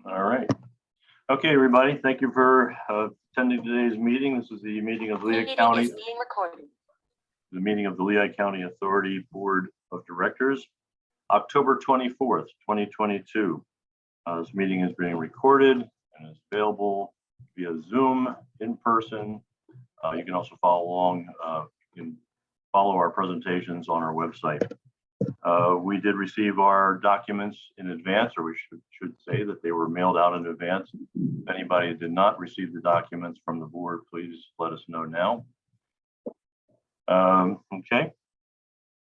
All right. Okay, everybody. Thank you for attending today's meeting. This is the meeting of Lehigh County. Is being recorded. The meeting of the Lehigh County Authority Board of Directors, October 24th, 2022. This meeting is being recorded and is available via Zoom, in person. You can also follow along. You can follow our presentations on our website. We did receive our documents in advance, or we should say that they were mailed out in advance. If anybody did not receive the documents from the board, please let us know now. Okay,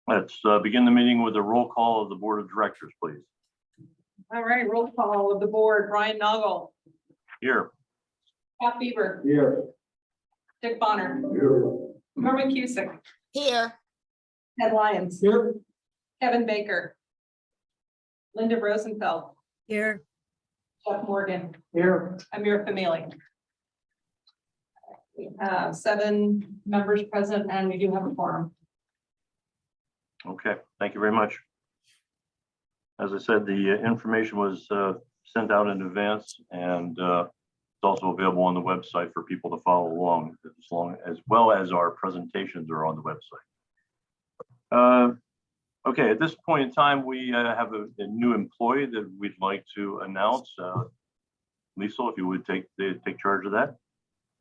let's begin the meeting with a roll call of the Board of Directors, please. All right, roll call of the board. Brian Noggle. Here. Pat Beaver. Here. Dick Bonner. Here. Norman Cusick. Here. Ted Lyons. Here. Kevin Baker. Linda Rosenfeld. Here. Jeff Morgan. Here. Amir Famili. We have 7 members present and we do have a quorum. Okay, thank you very much. As I said, the information was sent out in advance, and it's also available on the website for people to follow along, as well as our presentations are on the website. Okay, at this point in time, we have a new employee that we'd like to announce. Lisa, if you would take charge of that.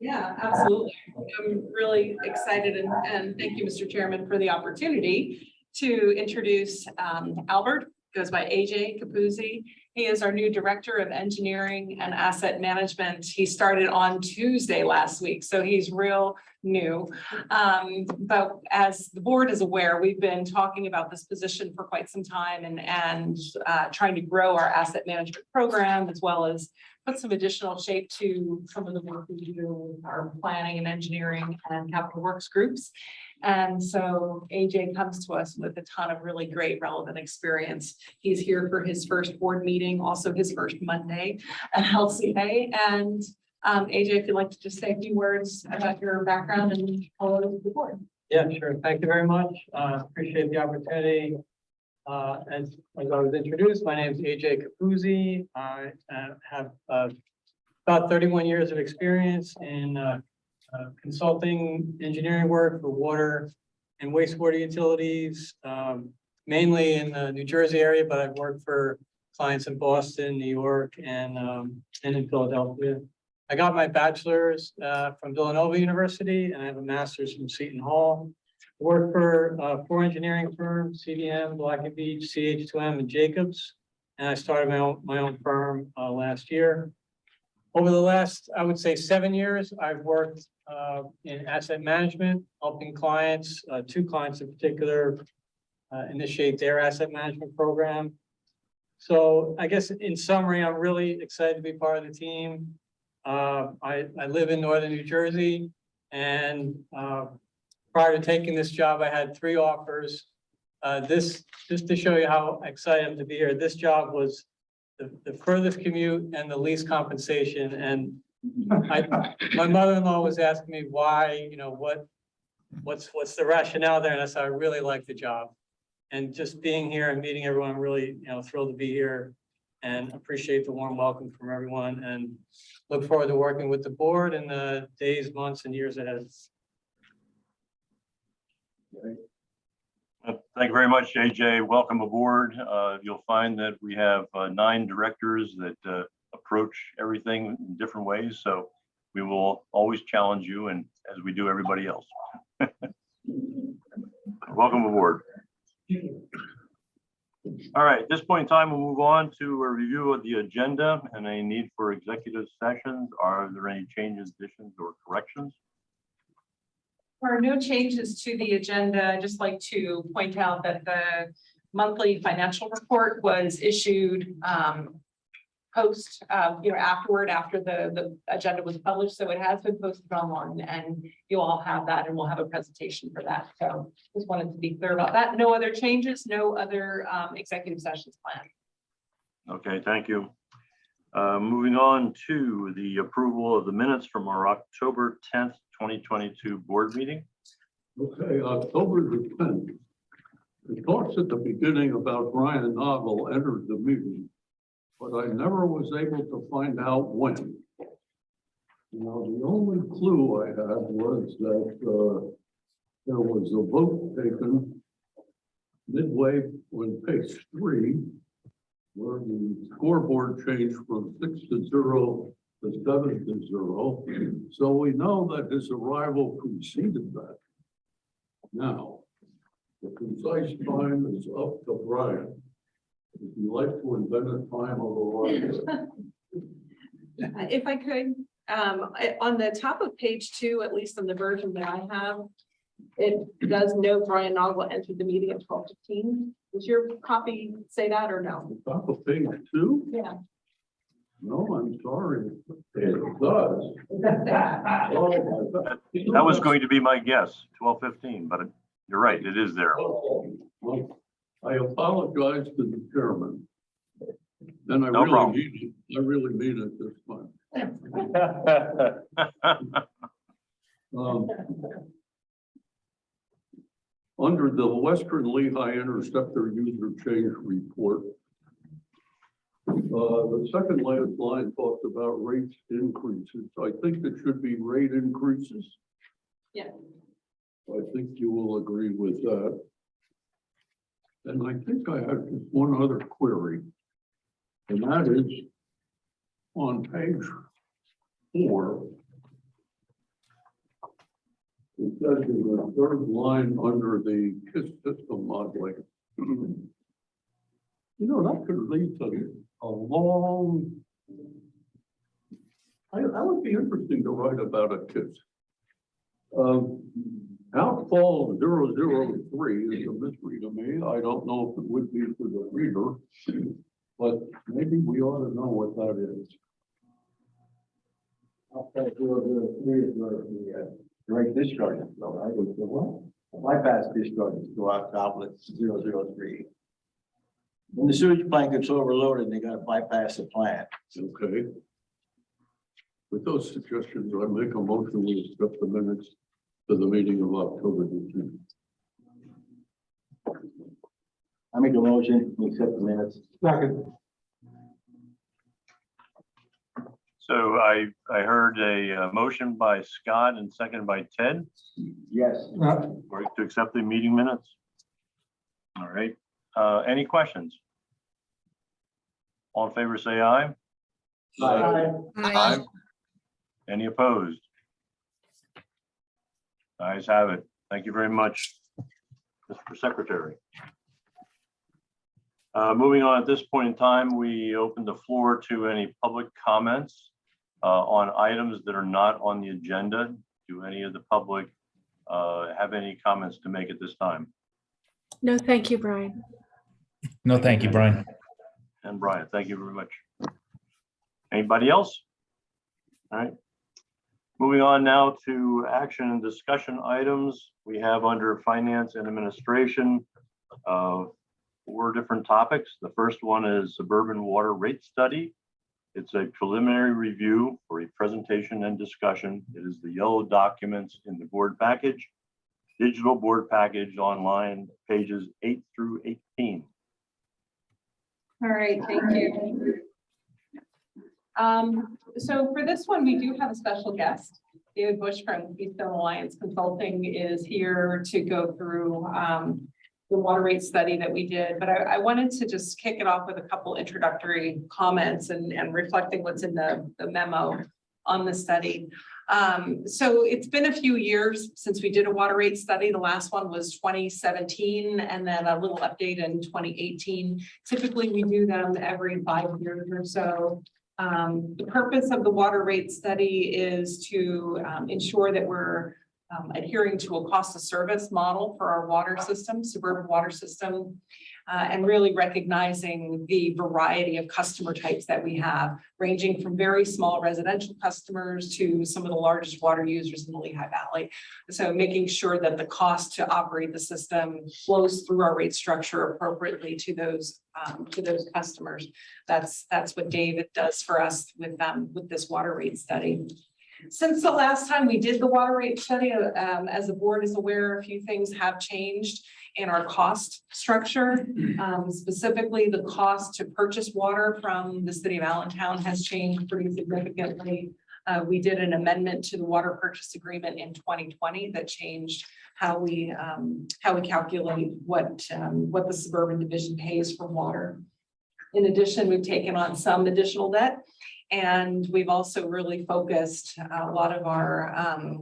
Yeah, absolutely. I'm really excited and thank you, Mr. Chairman, for the opportunity to introduce Albert. Goes by AJ Capuzzi. He is our new Director of Engineering and Asset Management. He started on Tuesday last week, so he's real new. But as the board is aware, we've been talking about this position for quite some time and trying to grow our asset management program, as well as put some additional shape to some of the work we do with our planning and engineering and capital works groups. And so AJ comes to us with a ton of really great relevant experience. He's here for his first board meeting, also his first Monday at LCA. And AJ, if you'd like to just say a few words about your background and hello to the board. Yeah, sure. Thank you very much. Appreciate the opportunity. As I was introduced, my name is AJ Capuzzi. I have about 31 years of experience in consulting engineering work for water and wastewater utilities, mainly in the New Jersey area, but I've worked for clients in Boston, New York, and in Philadelphia. I got my bachelor's from Villanova University, and I have a master's from Seton Hall. Worked for 4 engineering firms: CDM, Black & Veatch, CH2M, and Jacobs. And I started my own firm last year. Over the last, I would say, 7 years, I've worked in asset management, helping clients, 2 clients in particular, initiate their asset management program. So I guess in summary, I'm really excited to be part of the team. I live in northern New Jersey, and prior to taking this job, I had 3 offers. This, just to show you how excited I am to be here, this job was the furthest commute and the least compensation. And my mother-in-law was asking me why, you know, what's the rationale there? And I said, I really like the job. And just being here and meeting everyone, I'm really, thrilled to be here and appreciate the warm welcome from everyone, and look forward to working with the board in the days, months, and years ahead. Thank you very much, AJ. Welcome aboard. You'll find that we have 9 directors that approach everything in different ways. So we will always challenge you, and as we do everybody else. Welcome aboard. All right, at this point in time, we'll move on to a review of the agenda and a need for executive sessions. Are there any changes, additions, or corrections? There are no changes to the agenda. I'd just like to point out that the monthly financial report was issued afterward, after the agenda was published. So it has been posted online, and you all have that, and we'll have a presentation for that. So just wanted to be clear about that. No other changes, no other executive sessions planned. Okay, thank you. Moving on to the approval of the minutes from our October 10th, 2022 board meeting. Okay, October the 10th. It talks at the beginning about Brian Noggle entered the meeting. but I never was able to find out when. You know, the only clue I had was that there was a vote taken midway on page 3, where the scoreboard changed from 6-0 to 7-0. So we know that his arrival preceded that. Now, the concise time is up to Brian. If you like to invent a time of arrival. If I could, on the top of page 2, at least on the version that I have, it does note Brian Noggle entered the meeting at 12:15. Does your copy say that or no? Top of page 2? Yeah. No, I'm sorry. It does. That was going to be my guess, 12:15, but you're right, it is there. Well, I apologize to the chairman. And I No really problem. mean it. I really mean it this time. Under the Western Lehigh Interceptor User Change Report, the second last line talks about rates increases. I think it should be rate increases. Yeah. I think you will agree with that. And I think I have just one other query. And that is on page 4. It says in the third line under the KISS system modeling. You know, that could lead to a long. I would be interesting to write about a KISS. Outfall 003 is a mystery to me. I don't know if it would be for the reader, but maybe we ought to know what that is. Outfall 003 is where the direct discharge is flow, right? With the what? Bypass discharges go out to outlet 003. When the sewage plant gets overloaded, they gotta bypass the plant. Okay. With those suggestions, I make a motion to accept the minutes to the meeting of October 15th. I make a motion, we accept the minutes. Second. So I heard a motion by Scott and seconded by Ted Yes. to accept the meeting minutes. All right. Any questions? All in favor, say aye. Aye. Any opposed? Ayes have it. Thank you very much, Mr. Secretary. Moving on, at this point in time, we open the floor to any public comments on items that are not on the agenda. Do any of the public have any comments to make at this time? No, thank you, Brian. No, thank you, Brian. And Brian, thank you very much. Anybody else? All right. Moving on now to action and discussion items. We have under finance and administration 4 different topics. The first one is suburban water rate study. It's a preliminary review for a presentation and discussion. It is the yellow documents in the board package, digital board package online, pages 8 through 18. All right, thank you. So for this one, we do have a special guest. David Bush from Keystone Alliance Consulting is here to go through the water rate study that we did. But I wanted to just kick it off with a couple introductory comments and reflecting what's in the memo on the study. So it's been a few years since we did a water rate study. The last one was 2017 and then a little update in 2018. Typically, we do them every 5 years or so. The purpose of the water rate study is to ensure that we're adhering to a cost of service model for our water system, suburban water system, and really recognizing the variety of customer types that we have, ranging from very small residential customers to some of the largest water users in the Lehigh Valley. So making sure that the cost to operate the system flows through our rate structure appropriately to those customers. That's what David does for us with this water rate study. Since the last time we did the water rate study, as the board is aware, a few things have changed in our cost structure. Specifically, the cost to purchase water from the city of Allentown has changed pretty significantly. We did an amendment to the water purchase agreement in 2020 that changed how we calculate what the suburban division pays for water. In addition, we've taken on some additional debt, and we've also really focused a lot of our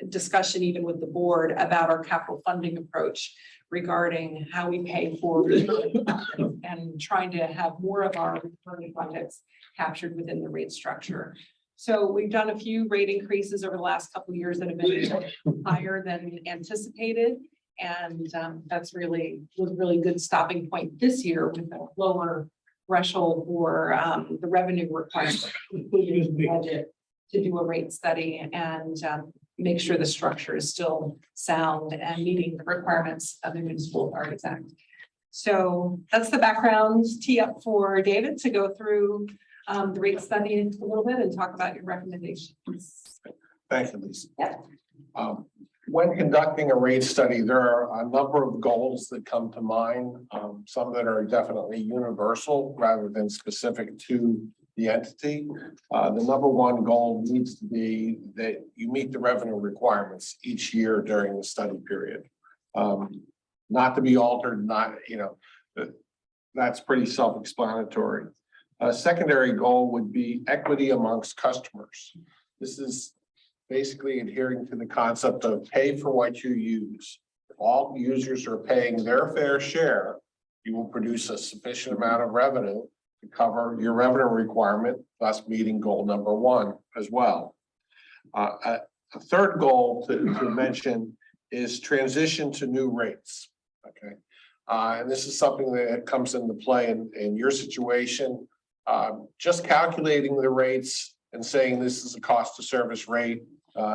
discussion, even with the board, about our capital funding approach regarding how we pay for and trying to have more of our recurring projects captured within the rate structure. So we've done a few rate increases over the last couple of years that have been higher than anticipated. And was really good stopping point this year with a lower threshold for the revenue requirement included in the budget to do a rate study and make sure the structure is still sound and meeting the requirements of the Municipal Authorities Act. So that's the background. Tee up for David to go through the rate study a little bit and talk about your recommendations. Thank you, Lisa. Yeah. When conducting a rate study, there are a number of goals that come to mind, some that are definitely universal rather than specific to the entity. The number one goal needs to be that you meet the revenue requirements each year during the study period. Not to be altered, that's pretty self-explanatory. A secondary goal would be equity amongst customers. This is basically adhering to the concept of pay for what you use. If all users are paying their fair share, you will produce a sufficient amount of revenue to cover your revenue requirement, thus meeting goal number one as well. A third goal to mention is transition to new rates. Okay, and this is something that comes into play in your situation. Just calculating the rates and saying this is a cost of service rate,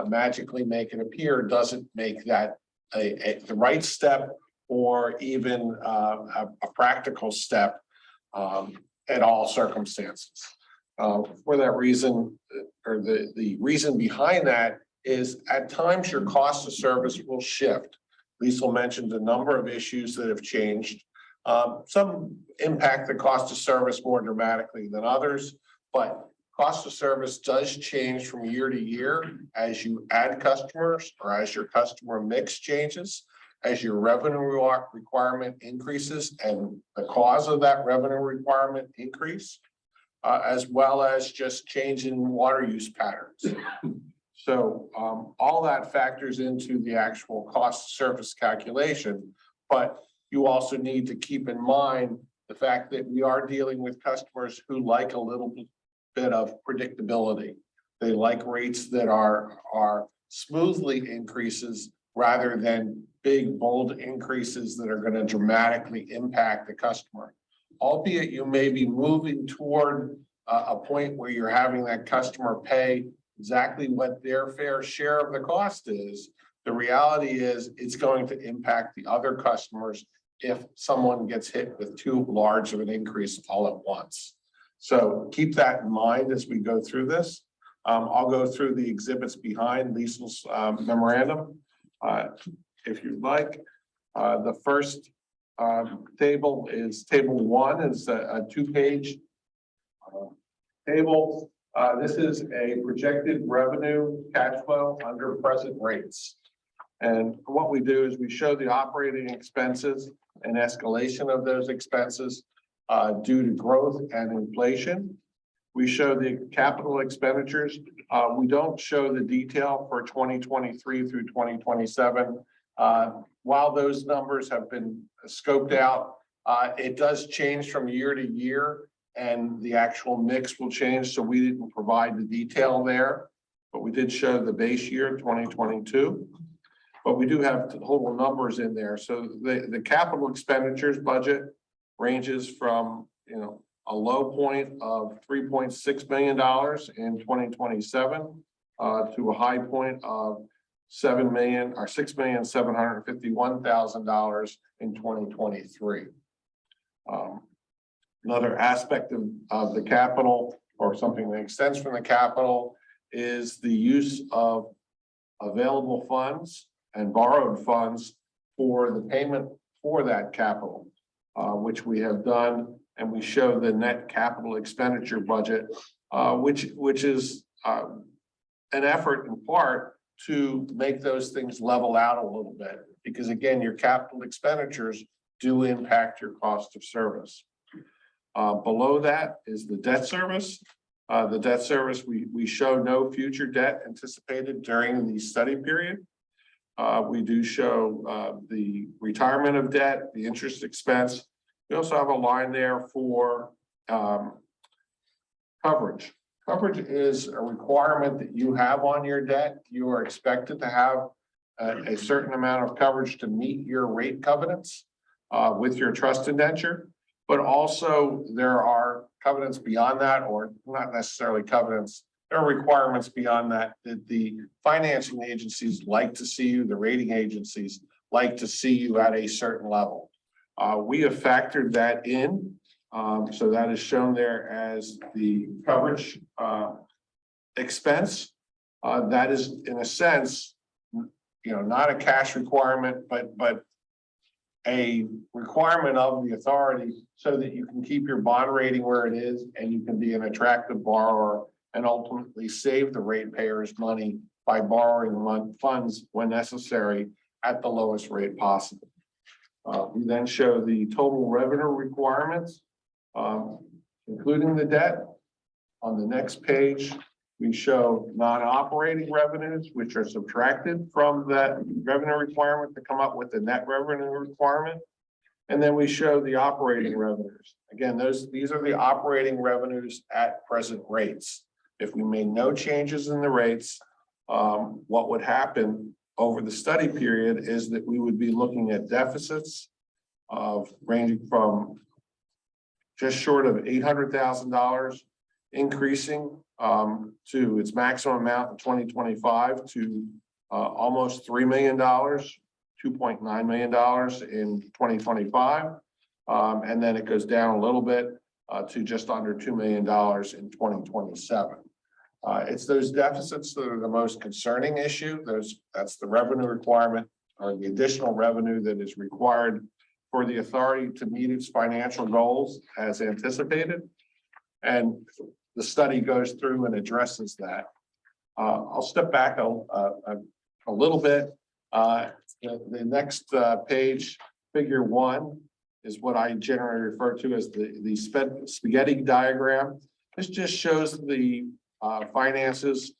magically make it appear doesn't make that the right step or even a practical step at all circumstances. For that reason, or the reason behind that is at times your cost of service will shift. Lisa mentioned a number of issues that have changed. Some impact the cost of service more dramatically than others, but cost of service does change from year to year as you add customers or as your customer mix changes, as your revenue requirement increases and the cause of that revenue requirement increase, as well as just change in water use patterns. So all that factors into the actual cost of service calculation, but you also need to keep in mind the fact that we are dealing with customers who like a little bit of predictability. They like rates that are smoothly increases rather than big, bold increases that are going to dramatically impact the customer. Albeit you may be moving toward a point where you're having that customer pay exactly what their fair share of the cost is. The reality is it's going to impact the other customers if someone gets hit with too large of an increase all at once. So keep that in mind as we go through this. I'll go through the exhibits behind Lisa's memorandum, if you'd like. The first table is table one. It's a two-page table. This is a projected revenue cash flow under present rates. And what we do is we show the operating expenses and escalation of those expenses due to growth and inflation. We show the capital expenditures. We don't show the detail for 2023 through 2027. While those numbers have been scoped out, it does change from year to year and the actual mix will change. So we didn't provide the detail there, but we did show the base year 2022. But we do have total numbers in there. So the capital expenditures budget ranges from, a low point of $3.6 million in 2027 to a high point of $6,751,000 in 2023. Another aspect of the capital, or something that extends from the capital, is the use of available funds and borrowed funds for the payment for that capital, which we have done, and we show the net capital expenditure budget, which is an effort in part to make those things level out a little bit, because again, your capital expenditures do impact your cost of service. Below that is the debt service. The debt service, we show no future debt anticipated during the study period. We do show the retirement of debt, the interest expense. We also have a line there for coverage. Coverage is a requirement that you have on your debt. You are expected to have a certain amount of coverage to meet your rate covenants with your trust indenture. But also there are covenants beyond that, or not necessarily covenants. There are requirements beyond that that the financing agencies like to see you, the rating agencies like to see you at a certain level. We have factored that in. So that is shown there as the coverage expense. That is, in a sense, not a cash requirement, but a requirement of the authority so that you can keep your bond rating where it is and you can be an attractive borrower and ultimately save the ratepayers money by borrowing funds when necessary at the lowest rate possible. We then show the total revenue requirements, including the debt. On the next page, we show non-operating revenues, which are subtracted from that revenue requirement to come up with the net revenue requirement. And then we show the operating revenues. Again, these are the operating revenues at present rates. If we made no changes in the rates, what would happen over the study period is that we would be looking at deficits of ranging from just short of $800,000, increasing to its maximum amount in 2025 to almost $3 million, $2.9 million in 2025. And then it goes down a little bit to just under $2 million in 2027. It's those deficits that are the most concerning issue. That's the revenue requirement or the additional revenue that is required for the authority to meet its financial goals as anticipated. And the study goes through and addresses that. I'll step back a little bit. The next page, figure 1, is what I generally refer to as the spaghetti diagram. This just shows the finances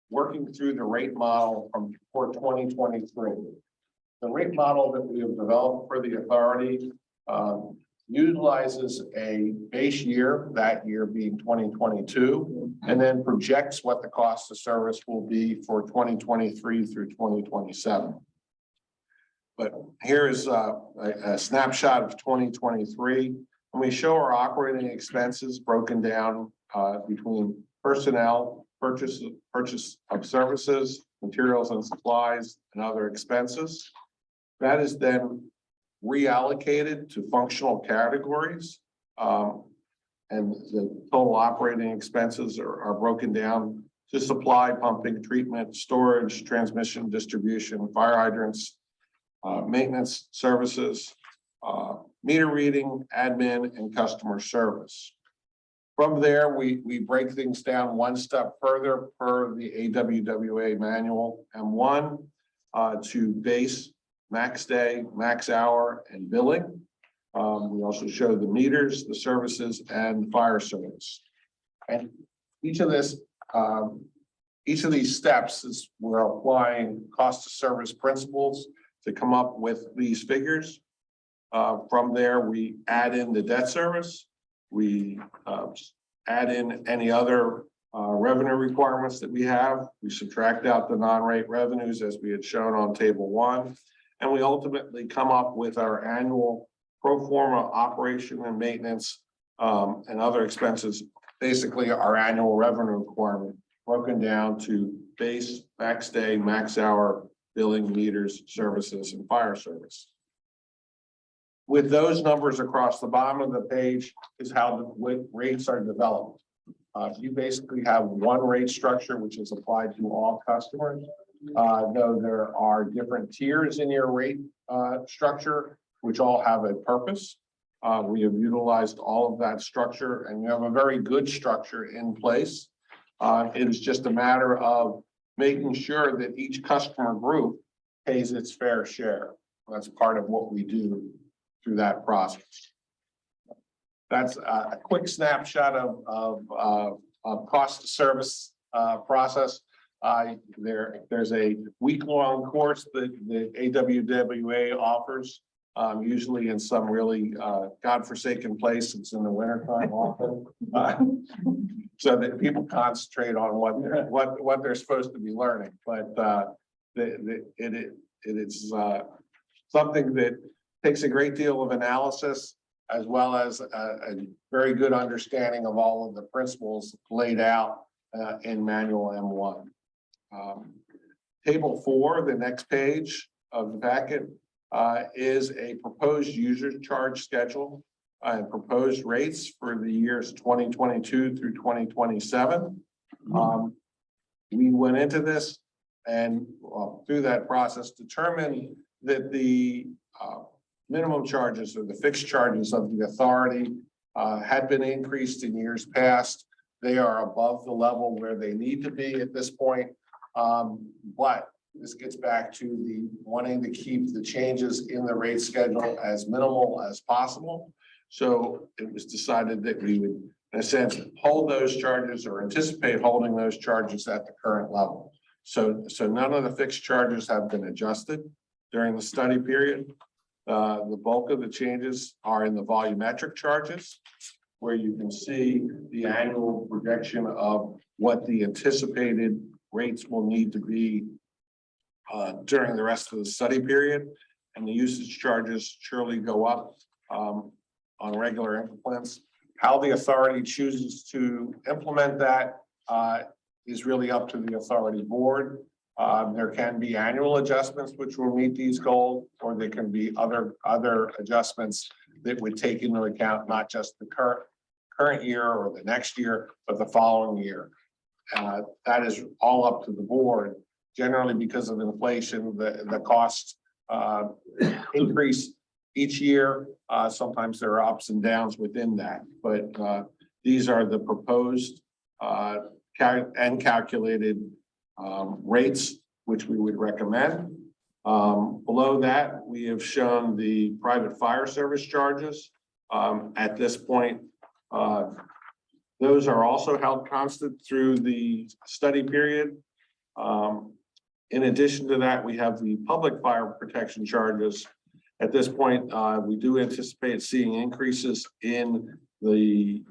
working through the rate model for 2023. The rate model that we have developed for the authority utilizes a base year, that year being 2022, and then projects what the cost of service will be for 2023 through 2027. But here is a snapshot of 2023, and we show our operating expenses broken down between personnel, purchase of services, materials and supplies, and other expenses. That is then reallocated to functional categories, and the total operating expenses are broken down to supply, pumping, treatment, storage, transmission, distribution, fire hydrants, maintenance services, meter reading, admin, and customer service. From there, we break things down one step further per the AWWA manual, and one to base, max day, max hour, and billing. We also show the meters, the services, and fire service. And each of these steps is we're applying cost of service principles to come up with these figures. From there, we add in the debt service. We add in any other revenue requirements that we have. We subtract out the non-rate revenues as we had shown on table 1. And we ultimately come up with our annual pro forma operation and maintenance and other expenses, basically our annual revenue requirement, broken down to base, max day, max hour, billing, meters, services, and fire service. With those numbers across the bottom of the page is how the rates are developed. You basically have one rate structure which is applied to all customers. Though there are different tiers in your rate structure, which all have a purpose. We have utilized all of that structure, and we have a very good structure in place. It is just a matter of making sure that each customer group pays its fair share. That's part of what we do through that process. That's a quick snapshot of cost of service process. There's a week-long course that the AWWA offers, usually in some really godforsaken place. It's in the wintertime often, so that people concentrate on what they're supposed to be learning. But it is something that takes a great deal of analysis, as well as a very good understanding of all of the principles laid out in Manual M1. Table 4, the next page of the packet, is a proposed user charge schedule and proposed rates for the years 2022 through 2027. We went into this and through that process determined that the minimum charges or the fixed charges of the authority had been increased in years past. They are above the level where they need to be at this point. But this gets back to the wanting to keep the changes in the rate schedule as minimal as possible. So it was decided that we would, in a sense, hold those charges or anticipate holding those charges at the current level. So none of the fixed charges have been adjusted during the study period. The bulk of the changes are in the volumetric charges, where you can see the annual projection of what the anticipated rates will need to be during the rest of the study period. And the usage charges surely go up on regular increments. How the authority chooses to implement that is really up to the authority board. There can be annual adjustments which will meet these goals, or there can be other adjustments that would take into account not just the current year or the next year, but the following year. That is all up to the board. Generally, because of inflation, the costs increase each year. Sometimes there are ups and downs within that, but these are the proposed and calculated rates which we would recommend. Below that, we have shown the private fire service charges. At this point, those are also held constant through the study period. In addition to that, we have the public fire protection charges. At this point, we do anticipate seeing increases in the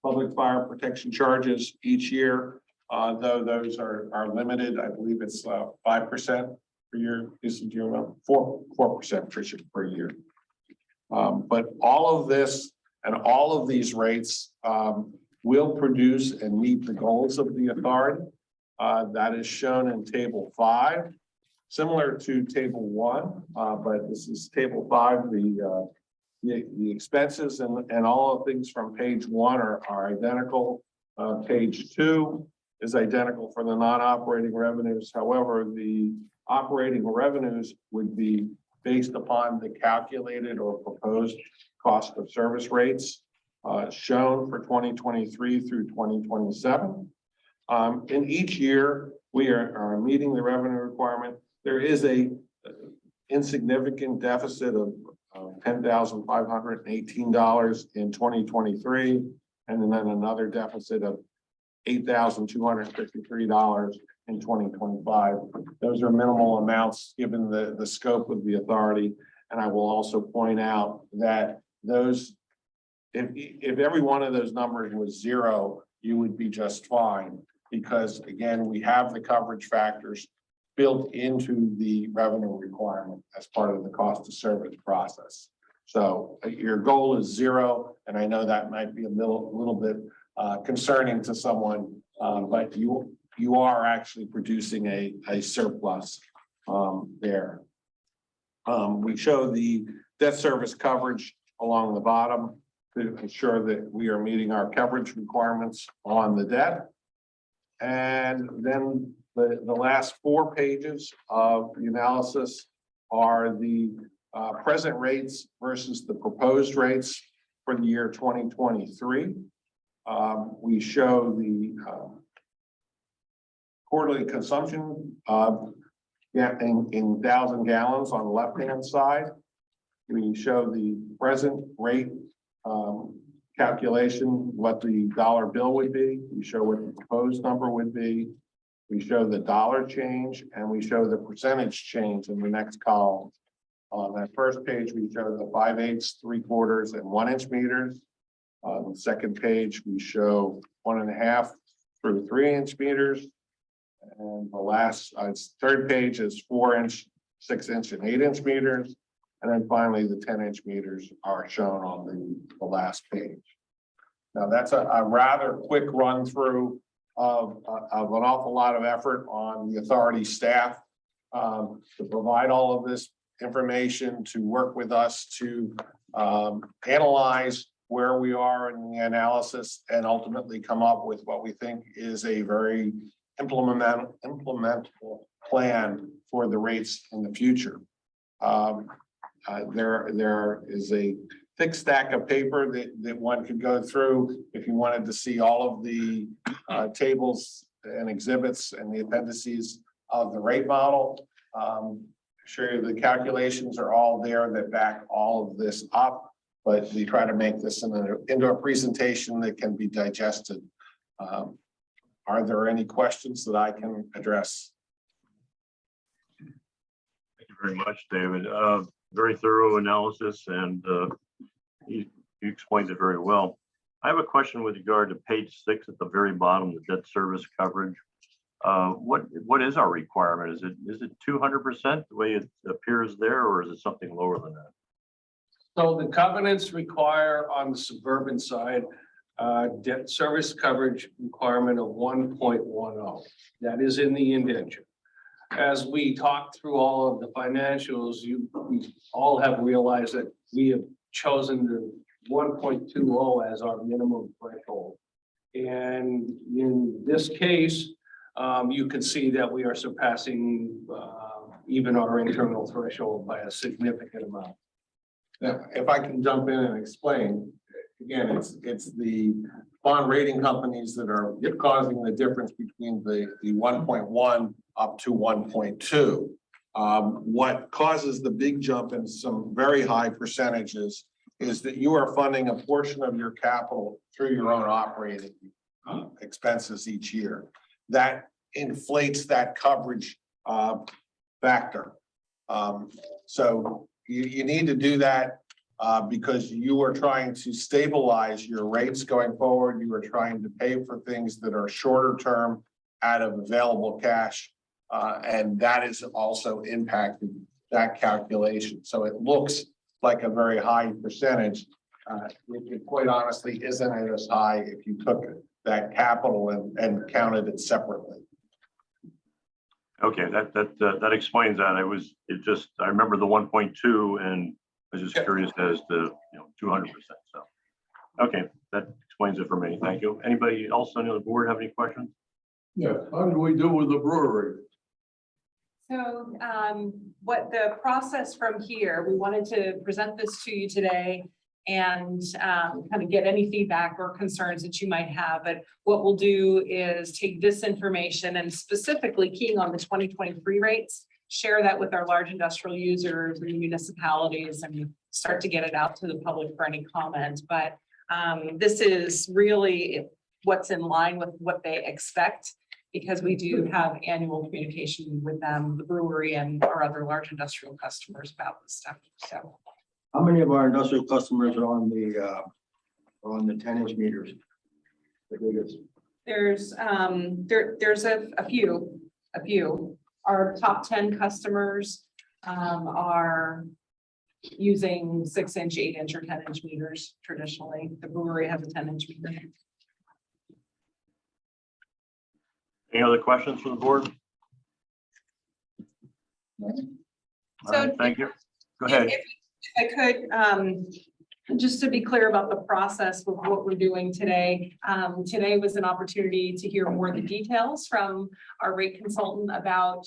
public fire protection charges each year, though those are limited. I believe it's 5% per year. This is 4% per year. But all of this and all of these rates will produce and meet the goals of the authority. That is shown in table 5, similar to table 1, but this is table 5. The expenses and all of things from page 1 are identical. Page 2 is identical for the non-operating revenues. However, the operating revenues would be based upon the calculated or proposed cost of service rates shown for 2023 through 2027. In each year, we are meeting the revenue requirement. There is a insignificant deficit of $10,518 in 2023, and then another deficit of $8,253 in 2025. Those are minimal amounts given the scope of the authority. And I will also point out that those, if every one of those numbers was 0, you would be just fine. Because again, we have the coverage factors built into the revenue requirement as part of the cost of service process. So your goal is 0, and I know that might be a little bit concerning to someone, but you are actually producing a surplus there. We show the debt service coverage along the bottom to ensure that we are meeting our coverage requirements on the debt. And then the last 4 pages of the analysis are the present rates versus the proposed rates for the year 2023. We show the quarterly consumption in 1,000 gallons on the left-hand side. We show the present rate calculation, what the dollar bill would be. We show what the proposed number would be. We show the dollar change, and we show the percentage change in the next column. On that first page, we show the 5/8, 3/4, and 1-inch meters. On the second page, we show 1.5 through 3-inch meters. And the last, third page is 4-inch, 6-inch, and 8-inch meters. And then finally, the 10-inch meters are shown on the last page. Now, that's a rather quick run through of an awful lot of effort on the authority staff to provide all of this information, to work with us to analyze where we are in the analysis and ultimately come up with what we think is a very implementable plan for the rates in the future. There is a thick stack of paper that one could go through if you wanted to see all of the tables and exhibits and the appendices of the rate model. Sure, the calculations are all there that back all of this up, but we try to make this into a presentation that can be digested. Are there any questions that I can address? Thank you very much, David. Very thorough analysis, and you explained it very well. I have a question with regard to page 6 at the very bottom, the debt service coverage. What is our requirement? Is it 200% the way it appears there, or is it something lower than that? So the covenants require on the suburban side, debt service coverage requirement of 1.10. That is in the indenture. As we talked through all of the financials, we all have realized that we have chosen the 1.20 as our minimum threshold. And in this case, you can see that we are surpassing even our internal threshold by a significant amount. Now, if I can jump in and explain, again, it's the bond rating companies that are causing the difference between the 1.1 up to 1.2. What causes the big jump in some very high percentages is that you are funding a portion of your capital through your own operating expenses each year. That inflates that coverage factor. So you need to do that because you are trying to stabilize your rates going forward. You are trying to pay for things that are shorter term out of available cash. And that is also impacting that calculation. So it looks like a very high percentage. It quite honestly isn't as high if you took that capital and counted it separately. Okay, that explains that. I remember the 1.2, and I was just curious as to 200%. So, okay, that explains it for me. Thank you. Anybody else on the board have any questions? Yeah, how do we do with the brewery? So what the process from here, we wanted to present this to you today and kind of get any feedback or concerns that you might have. But what we'll do is take this information and specifically keying on the 2023 rates, share that with our large industrial users and municipalities and start to get it out to the public for any comment. But this is really what's in line with what they expect, because we do have annual communication with them, the brewery and our other large industrial customers about this stuff. So How many of our industrial customers are on the 10-inch meters? The biggest. there's a few. Our top 10 customers are using 6-inch, 8-inch, or 10-inch meters traditionally. The brewery has a 10-inch meter. Any other questions from the board? All right, thank you. Go ahead. If I could, just to be clear about the process with what we're doing today. Today was an opportunity to hear more of the details from our rate consultant about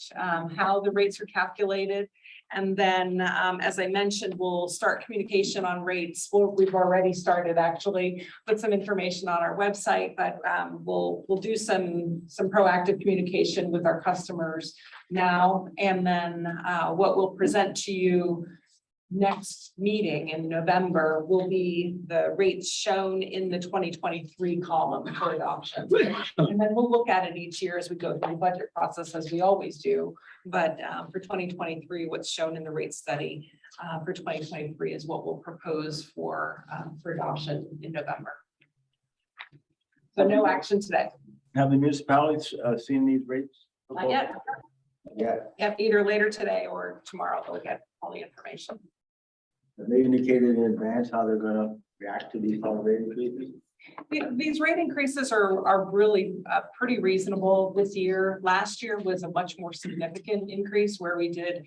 how the rates are calculated. And then, as I mentioned, we'll start communication on rates. We've already started actually, put some information on our website, but we'll do some proactive communication with our customers now. And then what we'll present to you next meeting in November will be the rates shown in the 2023 column for adoption. And then we'll look at it each year as we go through the budget process, as we always do. But for 2023, what's shown in the rate study for 2023 is what we'll propose for adoption in November. So no action today. Have the municipalities seen these rates? Not yet. Yeah, Yep, either later today or tomorrow, they'll get all the information. have they indicated in advance how they're gonna react to these rate increases? These rate increases are really pretty reasonable this year. Last year was a much more significant increase where we did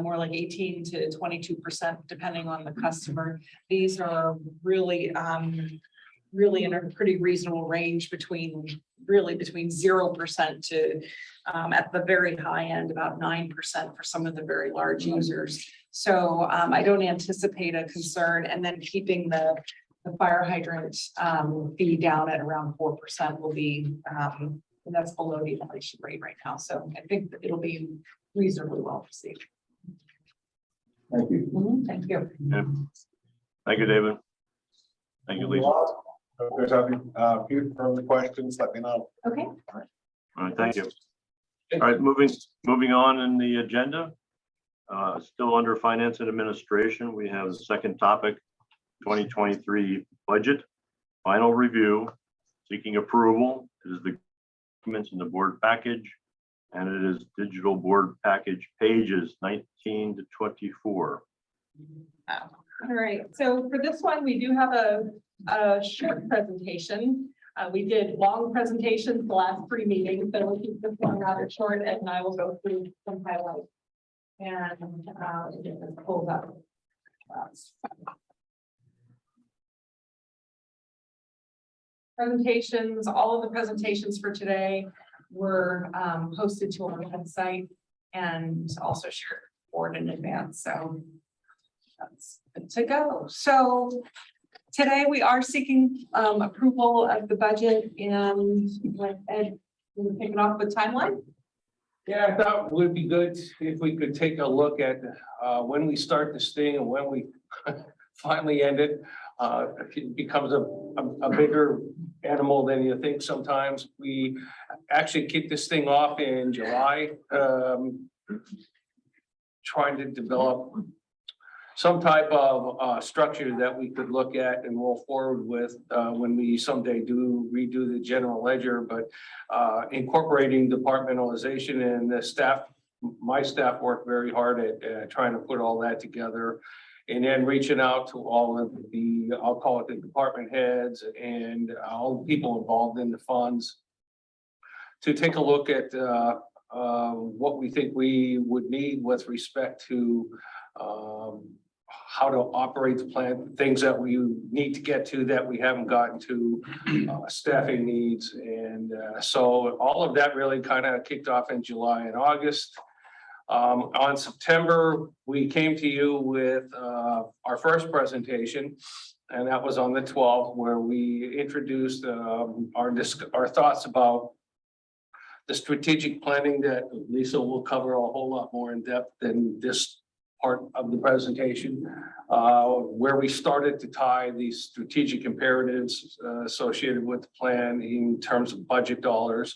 more like 18 to 22%, depending on the customer. These are really in a pretty reasonable range between 0% to at the very high end, about 9% for some of the very large users. So I don't anticipate a concern, and then keeping the fire hydrant fee down at around 4% will be, and that's below the inflation rate right now. So I think that it'll be reasonably well received. Thank you. Thank you. Yeah. Thank you, David. Thank you, Lisa. If there's a few further questions, let me know. Okay. All right, thank you. All right, moving on in the agenda. Still under finance and administration, we have the second topic, 2023 budget, final review, seeking approval. It is the documents in the board package, and it is digital board package pages 19 to 24. All right, so for this one, we do have a short presentation. We did long presentations the last 3 meetings, so we'll keep this one rather short, and I will go through some highlights. And just pull up. Presentations, all of the presentations for today were posted to our website and also shared forward in advance. So that's good to go. So today we are seeking approval of the budget, and Ed, we'll kick it off with timeline. Yeah, I thought it would be good if we could take a look at when we start this thing and when we finally end it. It becomes a bigger animal than you think sometimes. We actually kicked this thing off in July, trying to develop some type of structure that we could look at and roll forward with when we someday do redo the general ledger, but incorporating departmentalization, and the staff, my staff worked very hard at trying to put all that together, and then reaching out to all of the, I'll call it the department heads and all the people involved in the funds to take a look at what we think we would need with respect to how to operate the plant, things that we need to get to that we haven't gotten to, staffing needs. And so all of that really kind of kicked off in July and August. On September, we came to you with our first presentation, and that was on the 12th, where we introduced our thoughts about the strategic planning that Lisa will cover a whole lot more in depth than this part of the presentation, where we started to tie these strategic imperatives associated with the plan in terms of budget dollars.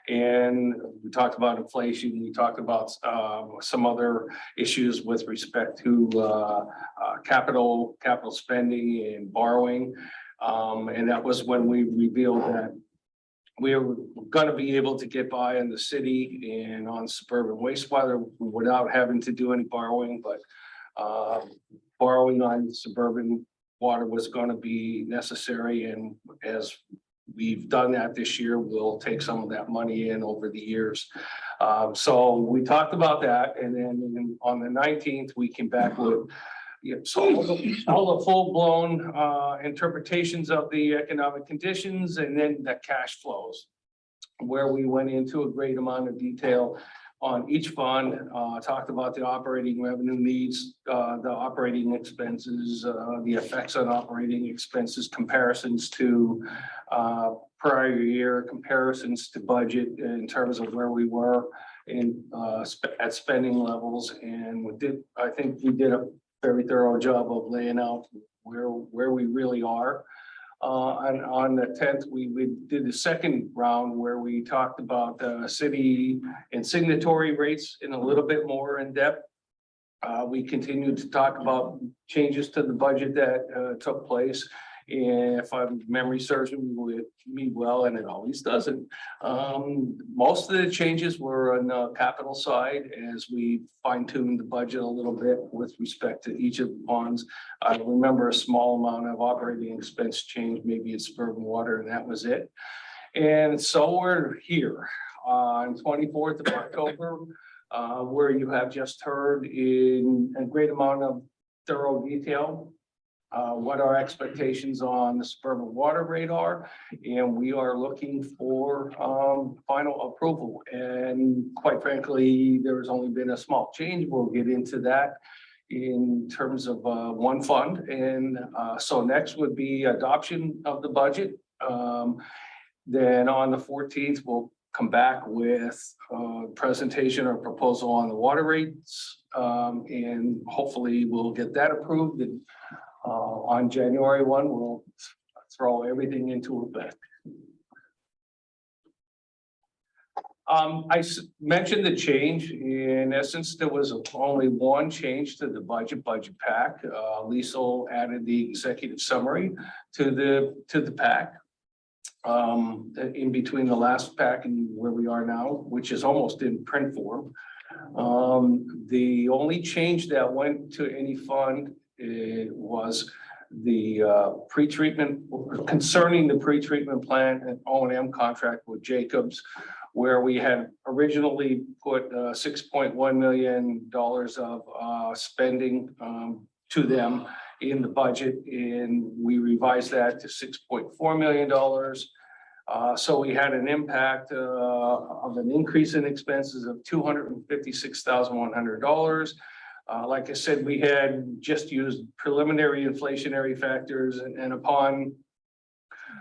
And we talked about inflation, we talked about some other issues with respect to capital spending and borrowing. And that was when we revealed that we were going to be able to get by in the city and on suburban wastewater without having to do any borrowing, but borrowing on suburban water was going to be necessary. And as we've done that this year, we'll take some of that money in over the years. So we talked about that. And then on the 19th, we came back with all the full-blown interpretations of the economic conditions, and then the cash flows, where we went into a great amount of detail on each fund, talked about the operating revenue needs, the operating expenses, the effects on operating expenses, comparisons to prior year, comparisons to budget in terms of where we were in at spending levels. And I think we did a very thorough job of laying out where we really are. And on the 10th, we did the second round where we talked about the city and signatory rates in a little bit more in depth. We continued to talk about changes to the budget that took place. And if memory serves me well, and it always doesn't, most of the changes were on the capital side as we fine-tuned the budget a little bit with respect to each of the funds. I remember a small amount of operating expense change, maybe in suburban water, and that was it. And so we're here on 24th of October, where you have just heard in a great amount of thorough detail what our expectations on the suburban water rate are, and we are looking for final approval. And quite frankly, there has only been a small change. We'll get into that in terms of one fund. And so next would be adoption of the budget. Then on the 14th, we'll come back with presentation or proposal on the water rates, and hopefully we'll get that approved. And on January 1, we'll throw everything into effect. I mentioned the change. In essence, there was only one change to the budget pack. Liesl added the executive summary to the pack. In between the last pack and where we are now, which is almost in print form. The only change that went to any fund was the pretreatment concerning the pretreatment plant and O&M contract with Jacobs, where we had originally put $6.1 million of spending to them in the budget, and we revised that to $6.4 million. So we had an impact of an increase in expenses of $256,100. Like I said, we had just used preliminary inflationary factors, and upon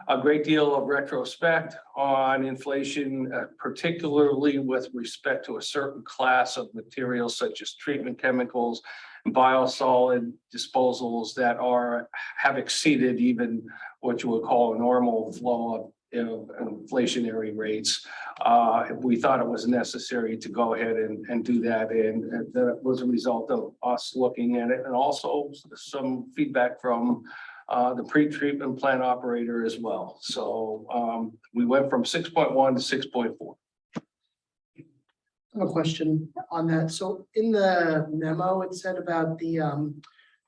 a great deal of retrospect on inflation, particularly with respect to a certain class of materials such as treatment chemicals, biosolid disposals that have exceeded even what you would call a normal flow of inflationary rates. We thought it was necessary to go ahead and do that, and that was a result of us looking at it, and also some feedback from the pre-treatment plant operator as well. So we went from 6.1 to 6.4. I have a question on that. So in the memo, it said about the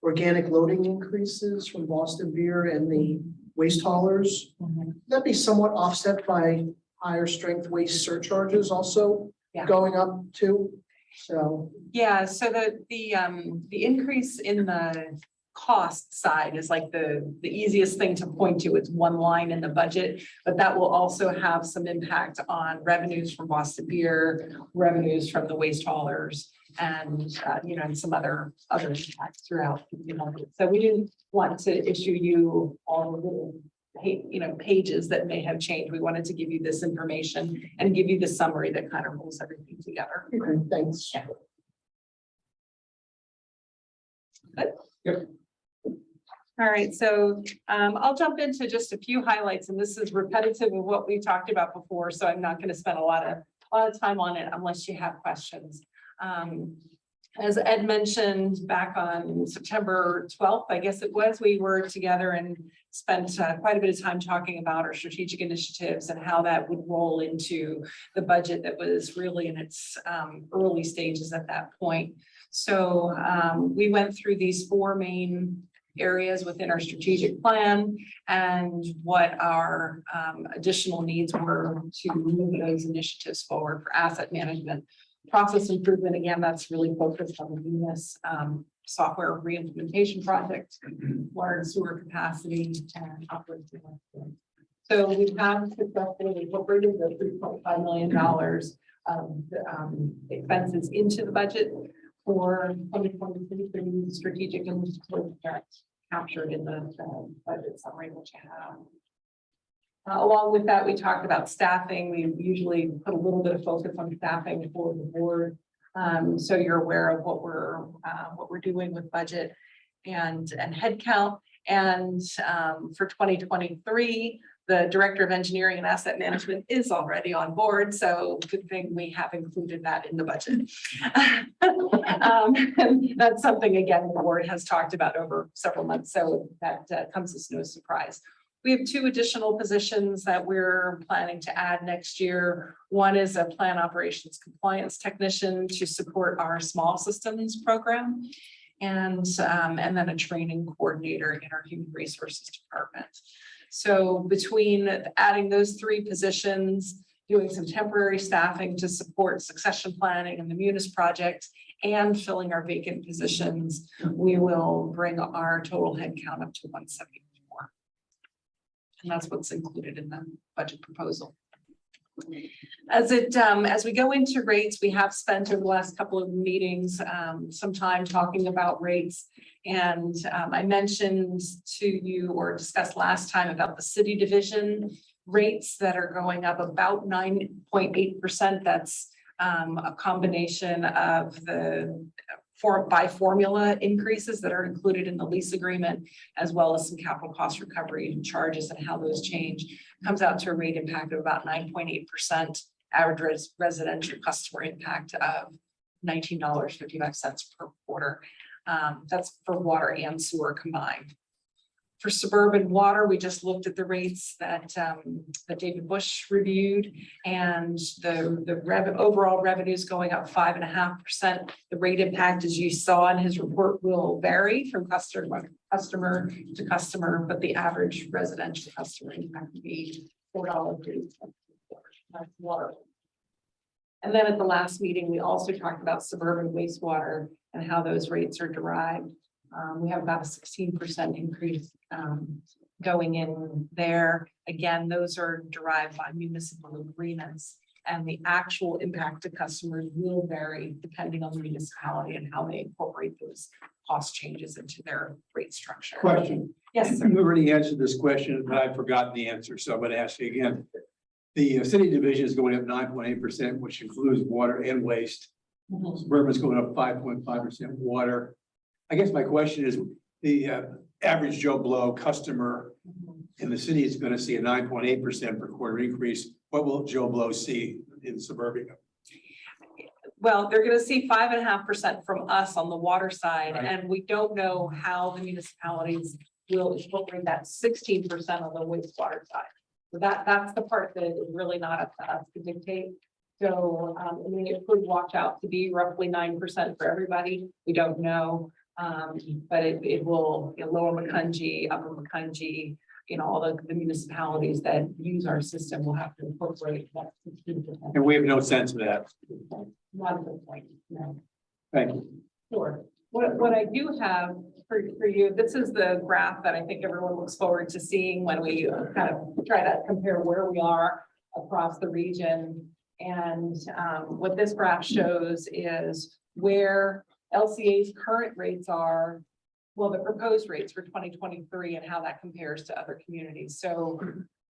organic loading increases from Boston Beer and the waste haulers. Would that be somewhat offset by higher strength waste surcharges also going up too? So Yeah, so the increase in the cost side is like the easiest thing to point to. It's one line in the budget, but that will also have some impact on revenues from Boston Beer, revenues from the waste haulers, and and some other impacts throughout. So we didn't want to issue you all of the pages that may have changed. We wanted to give you this information and give you the summary that kind of rolls everything together. okay, thanks. Yeah. Good. Yep. All right, so I'll jump into just a few highlights, and this is repetitive of what we talked about before, so I'm not going to spend a lot of time on it unless you have questions. As Ed mentioned, back on September 12th, I guess it was, we were together and spent quite a bit of time talking about our strategic initiatives and how that would roll into the budget that was really in its early stages at that point. So we went through these four main areas within our strategic plan and what our additional needs were to move those initiatives forward for asset management. Process improvement, again, that's really focused on the Venus software re-implementation project, water and sewer capacity, and operating. So we have successfully incorporated the $3.5 million expenses into the budget for 2023 strategic initiatives that's captured in the budget summary, which you have. Along with that, we talked about staffing. We usually put a little bit of focus on staffing for the board. So you're aware of what we're doing with budget and head count. And for 2023, the Director of Engineering and Asset Management is already on board. So good thing we have included that in the budget. And that's something, again, the board has talked about over several months. So that comes as no surprise. We have 2 additional positions that we're planning to add next year. One is a plant operations compliance technician to support our small systems program. And then a training coordinator in our human resources department. So between adding those 3 positions, doing some temporary staffing to support succession planning and the Munis project, and filling our vacant positions, we will bring our total head count up to 174. And that's what's included in the budget proposal. As we go into rates, we have spent over the last couple of meetings some time talking about rates. And I mentioned to you or discussed last time about the city division rates that are going up about 9.8%. That's a combination of the by formula increases that are included in the lease agreement, as well as some capital cost recovery charges and how those change. Comes out to a rate impact of about 9.8%, average residential customer impact of $19.55 per quarter. That's for water and sewer combined. For suburban water, we just looked at the rates that David Bush reviewed, and the overall revenues going up 5.5%. The rate impact, as you saw in his report, will vary from customer to customer, but the average residential customer impact would be $4.30. That's water. And then at the last meeting, we also talked about suburban wastewater and how those rates are derived. We have about a 16% increase going in there. Again, those are derived by municipal agreements, and the actual impact to customers will vary depending on the municipality and how they incorporate those cost changes into their rate structure. Question. Yes, sir. You already answered this question, but I've forgotten the answer, so I'm going to ask you again. The city division is going up 9.8%, which includes water and waste. Mhm. Suburban is going up 5.5% water. I guess my question is, the average Joe Blow customer in the city is going to see a 9.8% per quarter increase. What will Joe Blow see in suburbia? Well, they're going to see 5.5% from us on the water side, Right. and we don't know how the municipalities will incorporate that 16% on the wastewater side. So that's the part that is really not up to us to dictate. So I mean, it could watch out to be roughly 9% for everybody. We don't know. But it will, Lower Macungie, Upper Macungie, all the municipalities that use our system will have to incorporate that 16%. And we have no sense of that. Not at this point, no. Thank you. Sure. What I do have for you, this is the graph that I think everyone looks forward to seeing when we kind of try to compare where we are across the region. And what this graph shows is where LCA's current rates are, well, the proposed rates for 2023 and how that compares to other communities. So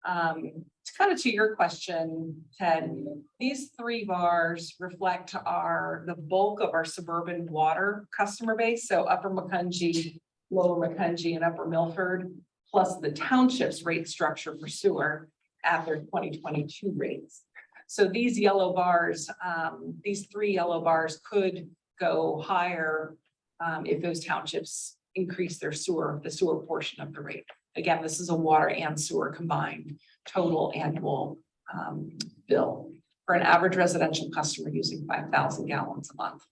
it's kind of to your question, Ted, these 3 bars reflect the bulk of our suburban water customer base. So Upper Macungie, Lower Macungie, and Upper Milford, plus the township's rate structure for sewer at their 2022 rates. So these yellow bars, these 3 yellow bars could go higher if those townships increase their the sewer portion of the rate. Again, this is a water and sewer combined total annual bill for an average residential customer using 5,000 gallons a month.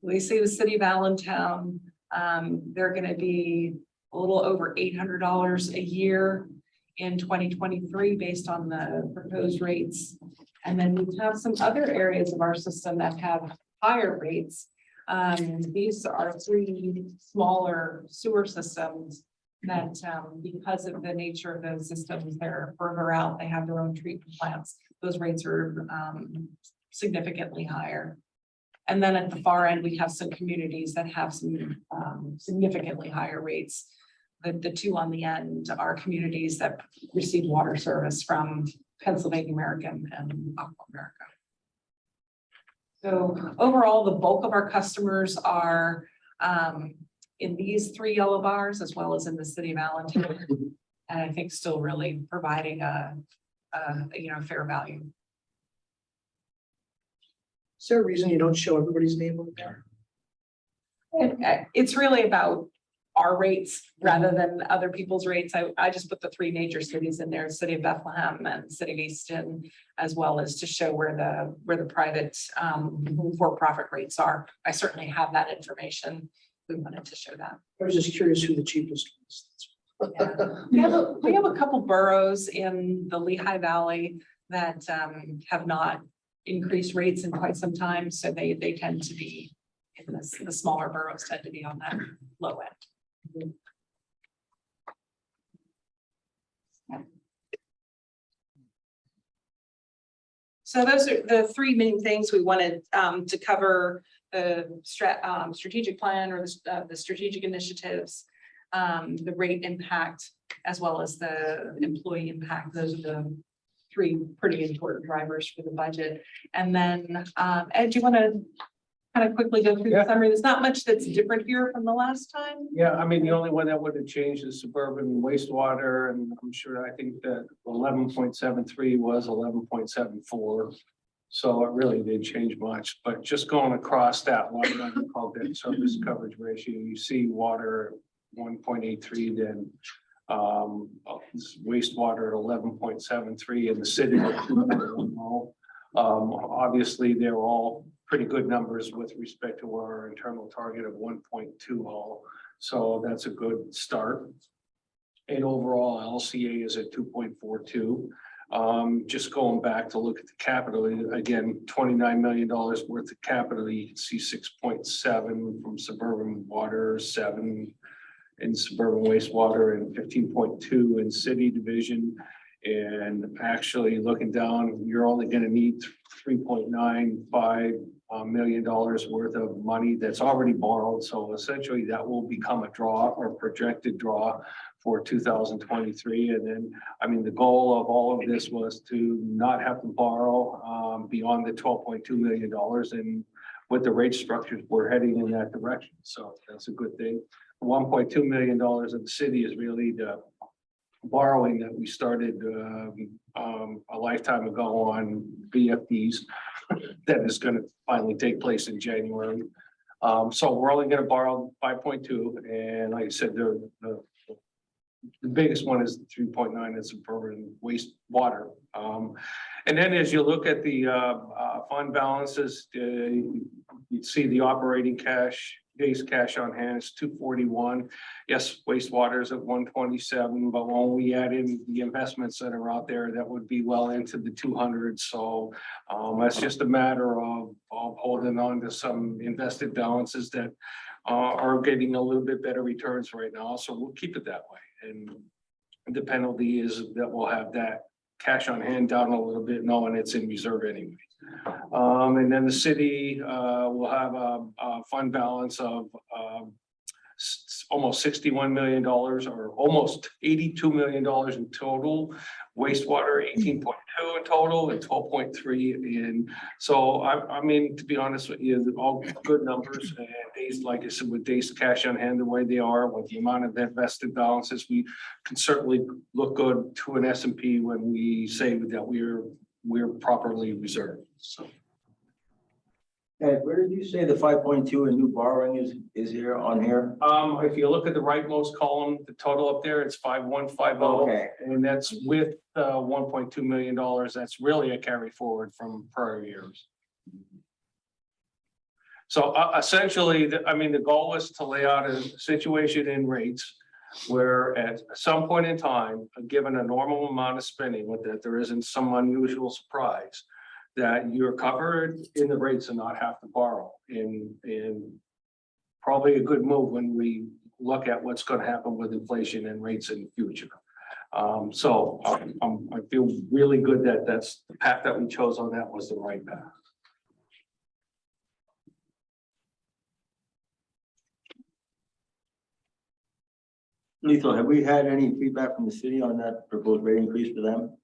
We see the city of Allentown, they're going to be a little over $800 a year in 2023 based on the proposed rates. And then we have some other areas of our system that have higher rates. These are 3 smaller sewer systems, that because of the nature of those systems, they're further out, they have their own treatment plants. Those rates are significantly higher. And then at the far end, we have some communities that have some significantly higher rates. The two on the end are communities that receive water service from Pennsylvania American and Aqua America. So overall, the bulk of our customers are in these three yellow bars, as well as in the city of Allentown. And I think still really providing a fair value. Is there a reason you don't show everybody's name over there? It's really about our rates rather than other people's rates. I just put the three major cities in there, city of Bethlehem and city of Easton, as well as to show where the private for-profit rates are. I certainly have that information. We wanted to show that. I was just curious who the cheapest was. Yeah. We have a couple boroughs in the Lehigh Valley that have not increased rates in quite some time. So they tend to be in the smaller boroughs tend to be on that low end. So those are the three main things we wanted to cover: the strategic plan or the strategic initiatives, the rate impact, as well as the employee impact. Those are the three pretty important drivers for the budget. And then, Ed, do you want to kind of quickly go through the summary? There's not much that's different here from the last time. Yeah, I mean, the only one that would have changed is suburban wastewater, and I'm sure, I think that 11.73 was 11.74. So it really didn't change much, but just going across that line item called debt service coverage ratio, you see water 1.83, then wastewater at 11.73 in the city. Obviously, they're all pretty good numbers with respect to our internal target of 1.20. So that's a good start. And overall, LCA is at 2.42. Just going back to look at the capital, again, $29 million worth of capital. You can see 6.7 from suburban water, 7 in suburban wastewater, and 15.2 in city division. And actually looking down, you're only going to need $3.95 million worth of money that's already borrowed. So essentially that will become a draw or projected draw for 2023. And then, I mean, the goal of all of this was to not have to borrow beyond the $12.2 million. And with the rate structures, we're heading in that direction. So that's a good thing. $1.2 million of the city is really the borrowing that we started a lifetime ago on VFDs that is going to finally take place in January. So we're only going to borrow 5.2, and like I said, the biggest one is 3.9 in suburban wastewater. And then as you look at the fund balances, you'd see the operating days cash on hand is 241. Yes, wastewater is at 127, but when we add in the investments that are out there, that would be well into the 200s. So that's just a matter of holding on to some invested balances that are getting a little bit better returns right now. So we'll keep it that way. And the penalty is that we'll have that cash on hand down a little bit, knowing it's in reserve anyway. And then the city will have a fund balance of almost $61 million, or almost $82 million in total. Wastewater 18.2 in total and 12.3 in. So I mean, to be honest with you, they're all good numbers. And days, like I said, with days cash on hand the way they are, with the amount of invested balances, we can certainly look good to an S&P when we say that we're properly reserved. So. Ed, where did you say the 5.2 in new borrowing is here on here? If you look at the rightmost column, the total up there, it's 5150. Okay. And that's with $1.2 million. That's really a carry forward from prior years. So essentially, I mean, the goal was to lay out a situation in rates where at some point in time, given a normal amount of spending with that, there isn't some unusual surprise that you're covered in the rates and not have to borrow. And probably a good move when we look at what's going to happen with inflation and rates in the future. I feel really good that that's the path that we chose on that was the right path. Lethal, have we had any feedback from the city on that proposed rate increase for them?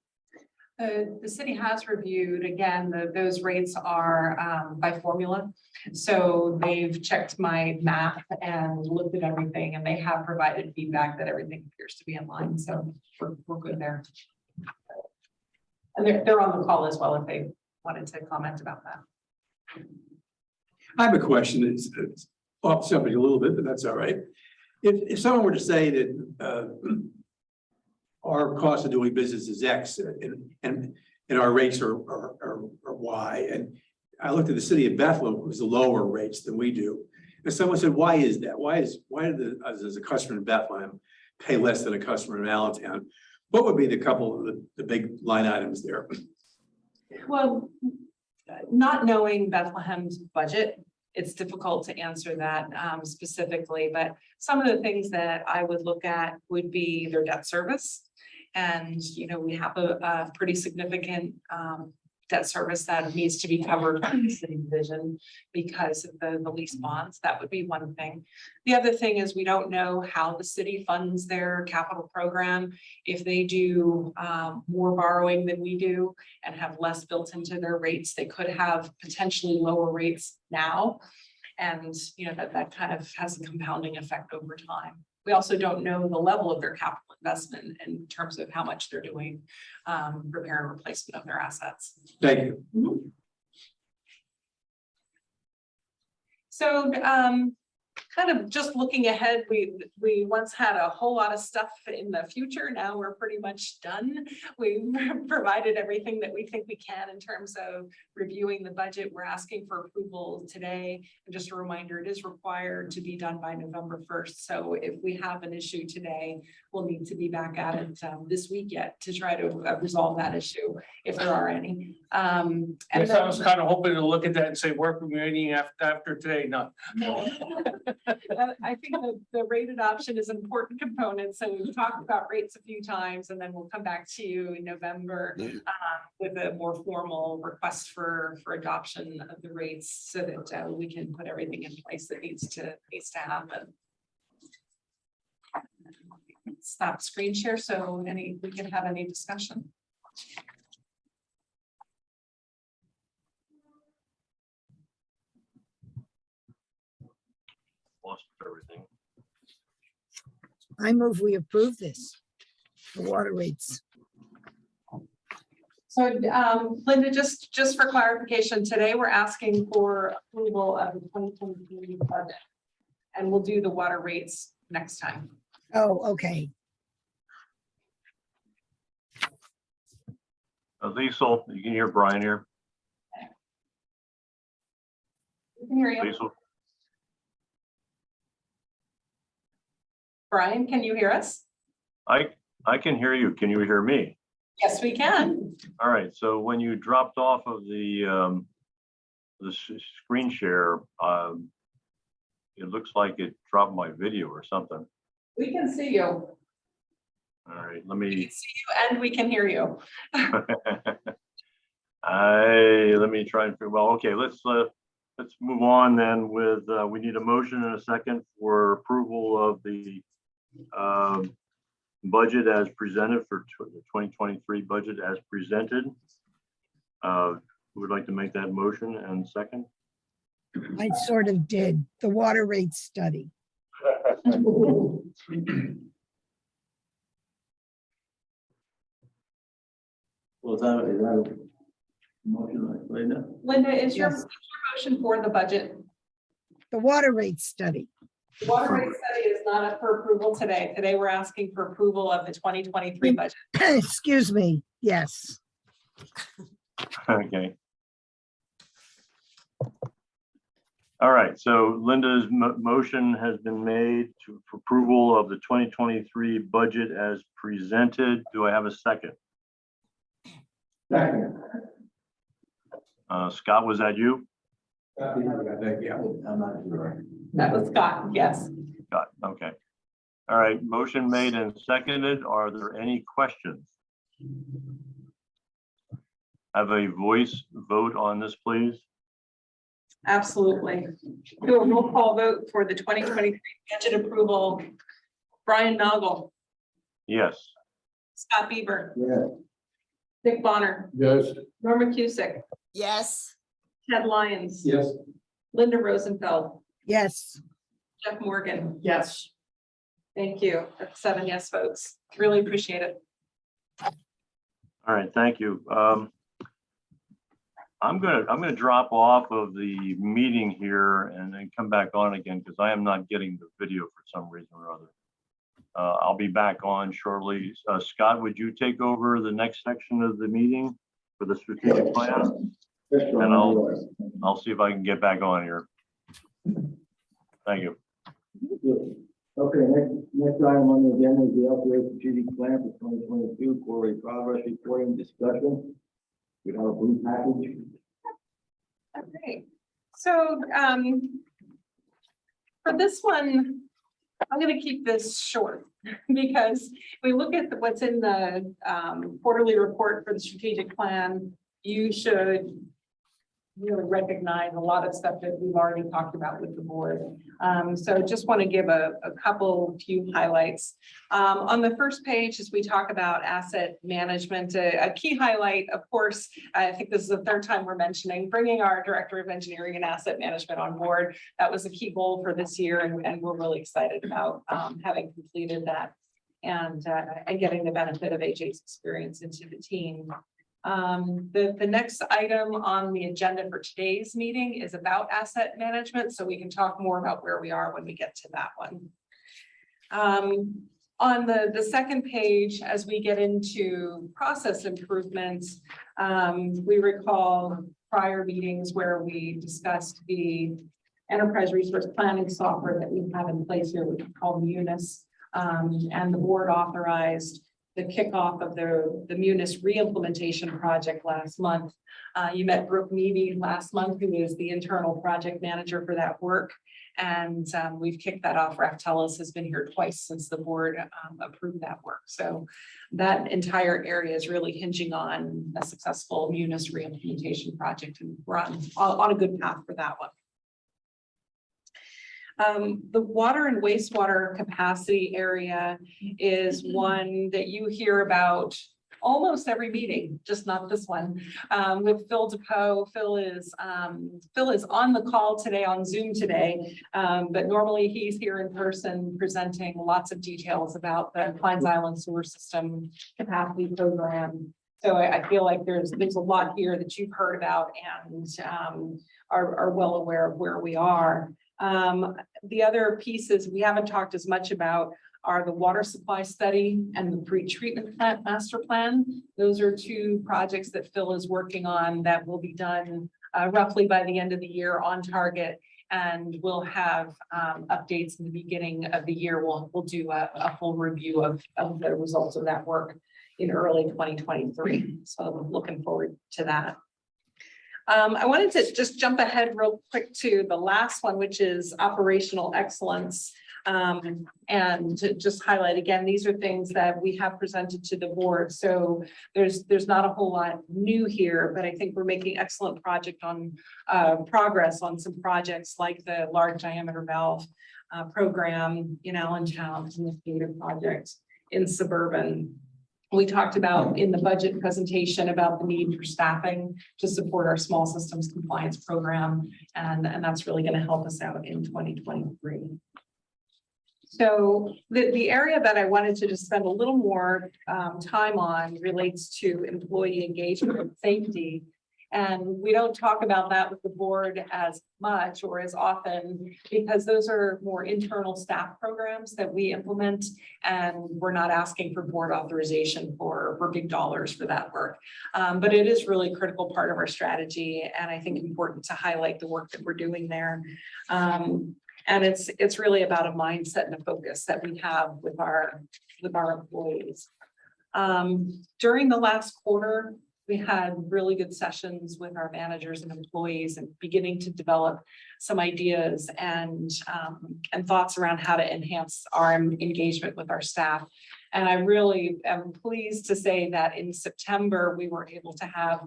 The city has reviewed, again, those rates are by formula. So they've checked my math and looked at everything, and they have provided feedback that everything appears to be in line. So we're good there. And they're on the call as well if they wanted to comment about that. I have a question. It's off subject a little bit, but that's all right. If someone were to say that our cost of doing business is X and our rates are Y, and I looked at the city of Bethlehem, it was the lower rates than we do. And someone said, why is that? Why does a customer in Bethlehem pay less than a customer in Allentown? What would be the couple of the big line items there? Well, not knowing Bethlehem's budget, it's difficult to answer that specifically, but some of the things that I would look at would be their debt service. And, you know, we have a pretty significant debt service that needs to be covered by the city division because of the lease bonds. That would be one thing. The other thing is we don't know how the city funds their capital program. If they do more borrowing than we do and have less built into their rates, they could have potentially lower rates now. And, you know, that kind of has a compounding effect over time. We also don't know the level of their capital investment in terms of how much they're doing repair and replacement of their assets. Thank you. Mhm. So kind of just looking ahead, we once had a whole lot of stuff in the future. Now we're pretty much done. We've provided everything that we think we can in terms of reviewing the budget. We're asking for approval today. And just a reminder, it is required to be done by November 1st. So if we have an issue today, we'll need to be back at it this week yet to try to resolve that issue if there are any. And Yes, I was kind of hoping to look at that and say work meeting after today. No. I think the rate adoption is an important component. So we've talked about rates a few times, and then we'll come back to you in November with a more formal request for adoption of the rates so that we can put everything in place that needs to happen. Stop screen share so we can have any discussion. Lost everything. I move we approve this, the water rates. So Linda, just for clarification, today we're asking for approval of the 2023 budget, and we'll do the water rates next time. Oh, okay. Liesel, you can hear Brian here. We can hear you. Liesel, Brian, can you hear us? I can hear you. Can you hear me? Yes, we can. All right. So when you dropped off of the screen share, it looks like it dropped my video or something. We can see you. All right. Let We me. can see you and we can hear you. Let me try and figure. Well, okay. Let's move on then with. We need a motion and a second for approval of the budget as presented for the 2023 budget as presented. Who would like to make that motion and second? I sort of did the water rate study. Well, is that a motion, Linda? Linda, is your Yes. motion for the budget? The water rate study. The water rate study is not up for approval today. Today, we're asking for approval of the 2023 budget. Excuse me. Yes. Okay. All right, so Linda's motion has been made for approval of the 2023 budget as presented. Do I have a second? Second. Scott, was that you? Yeah. I'm not sure. That was Scott, yes. Got it. Okay. All right, motion made and seconded. Are there any questions? Have a voice vote on this, please. Absolutely. Do a roll call vote for the 2023 budget approval. Brian Noggle, Yes. Scott Bieber, Yeah. Dick Bonner, Yes. Norma Cusick, Yes. Ted Lyons, Yes. Linda Rosenfeld, Yes. Jeff Morgan. Yes. Thank you. That's 7 yes votes. Really appreciate it. All right, thank you. I'm gonna drop off of the meeting here and then come back on again because I am not getting the video for some reason or other. I'll be back on shortly. Scott, would you take over the next section of the meeting for the strategic plan? And I'll see if I can get back on here. Thank you. Okay, next item on the agenda is the LPA strategic plan for 2022 quarterly progress reporting discussion. We have a blue package. Okay, so for this one, I'm going to keep this short because we look at what's in the quarterly report for the strategic plan. You should really recognize a lot of stuff that we've already talked about with the board. So just want to give a few highlights. On the first page, as we talk about asset management, a key highlight, of course, I think this is the third time we're mentioning bringing our director of engineering and asset management on board. That was a key goal for this year, and we're really excited about having completed that and getting the benefit of AJ's experience into the team. The next item on the agenda for today's meeting is about asset management, so we can talk more about where we are when we get to that one. On the second page, as we get into process improvements, we recall prior meetings where we discussed the enterprise resource planning software that we have in place here, which is called Munis, and the board authorized the kickoff of the Munis re-implementation project last month. You met Brooke Meavy last month, who is the internal project manager for that work. And we've kicked that off. Raf Tellis has been here twice since the board approved that work. So that entire area is really hinging on a successful Munis re-implementation project, and we're on a good path for that one. The water and wastewater capacity area is one that you hear about almost every meeting, just not this one. With Phil DePoe. Phil is on the call today on Zoom today, but normally he's here in person presenting lots of details about the Pines Island Sewer System Capacity Program. So I feel like there's a lot here that you've heard about and are well aware of where we are. The other pieces we haven't talked as much about are the water supply study and the pre-treatment plant master plan. Those are two projects that Phil is working on that will be done roughly by the end of the year on target. And we'll have updates in the beginning of the year. We'll do a full review of the results of that work in early 2023. So looking forward to that. I wanted to just jump ahead real quick to the last one, which is operational excellence. And to just highlight again, these are things that we have presented to the board. So there's not a whole lot new here, but I think we're making excellent progress on some projects like the large diameter valve program in Allentown and the theater project in Suburban. We talked about in the budget presentation about the need for staffing to support our small systems compliance program. And that's really going to help us out in 2023. So the area that I wanted to just spend a little more time on relates to employee engagement and safety. And we don't talk about that with the board as much or as often because those are more internal staff programs that we implement, and we're not asking for board authorization for big dollars for that work. But it is really a critical part of our strategy, and I think important to highlight the work that we're doing there. And it's really about a mindset and a focus that we have with our employees. During the last quarter, We had really good sessions with our managers and employees and beginning to develop some ideas and thoughts around how to enhance our engagement with our staff. And I really am pleased to say that in September, we were able to have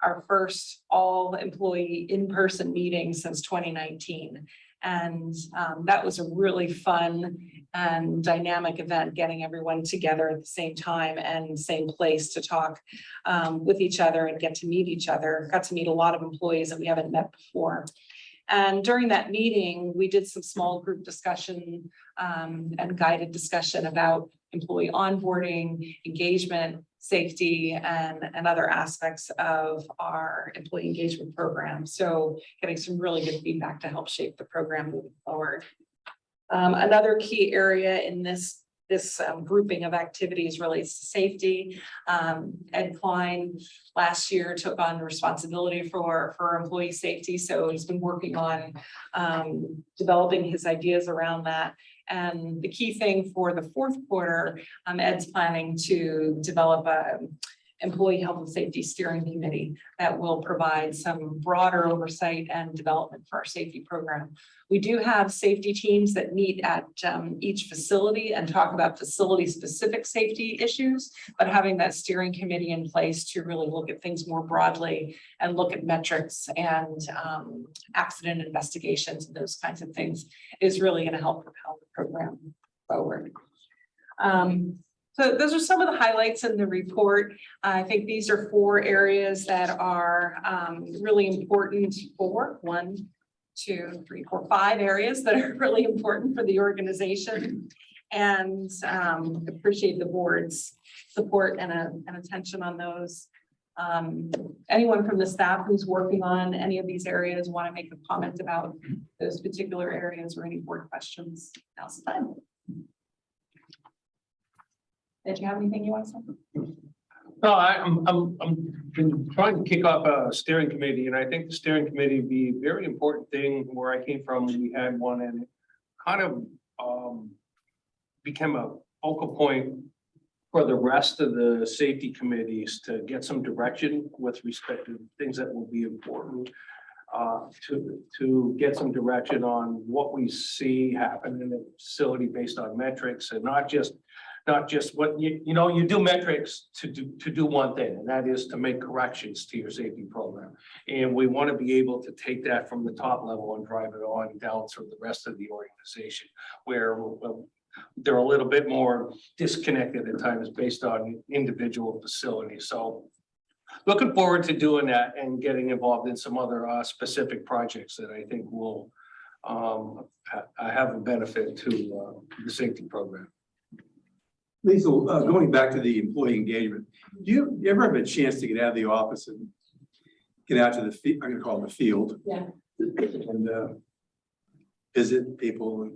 our first all employee in-person meeting since 2019. And that was a really fun and dynamic event, getting everyone together at the same time and same place to talk with each other and get to meet each other. Got to meet a lot of employees that we haven't met before. And during that meeting, we did some small group discussion and guided discussion about employee onboarding, engagement, safety, and other aspects of our employee engagement program. So getting some really good feedback to help shape the program moving forward. Another key area in this grouping of activities relates to safety. Ed Klein last year took on the responsibility for employee safety. So he's been working on developing his ideas around that. And the key thing for the fourth quarter, Ed's planning to develop a employee health and safety steering committee that will provide some broader oversight and development for our safety program. We do have safety teams that meet at each facility and talk about facility specific safety issues, but having that steering committee in place to really look at things more broadly and look at metrics and accident investigations and those kinds of things is really going to help propel the program forward. So those are some of the highlights in the report. I think these are 4 areas that are really important for 1, 2, 3, 4, 5 areas that are really important for the organization. And appreciate the board's support and attention on those. Anyone from the staff who's working on any of these areas want to make a comment about those particular areas or any board questions? Now's the time. Did you have anything you want to say? No, I'm been trying to kick off a steering committee, and I think the steering committee would be a very important thing. Where I came from, we had one, and it kind of became a focal point for the rest of the safety committees to get some direction with respect to things that will be important. To get some direction on what we see happen in the facility based on metrics, and not just what you do metrics to do one thing, and that is to make corrections to your safety program. And we want to be able to take that from the top level and drive it on down through the rest of the organization, where they're a little bit more disconnected at times based on individual facilities. So looking forward to doing that and getting involved in some other specific projects that I think will have a benefit to the safety program. Lisa, going back to the employee engagement, do you ever have a chance to get out of the office and get out to the I'm going to call it the field? Yeah. And visit people?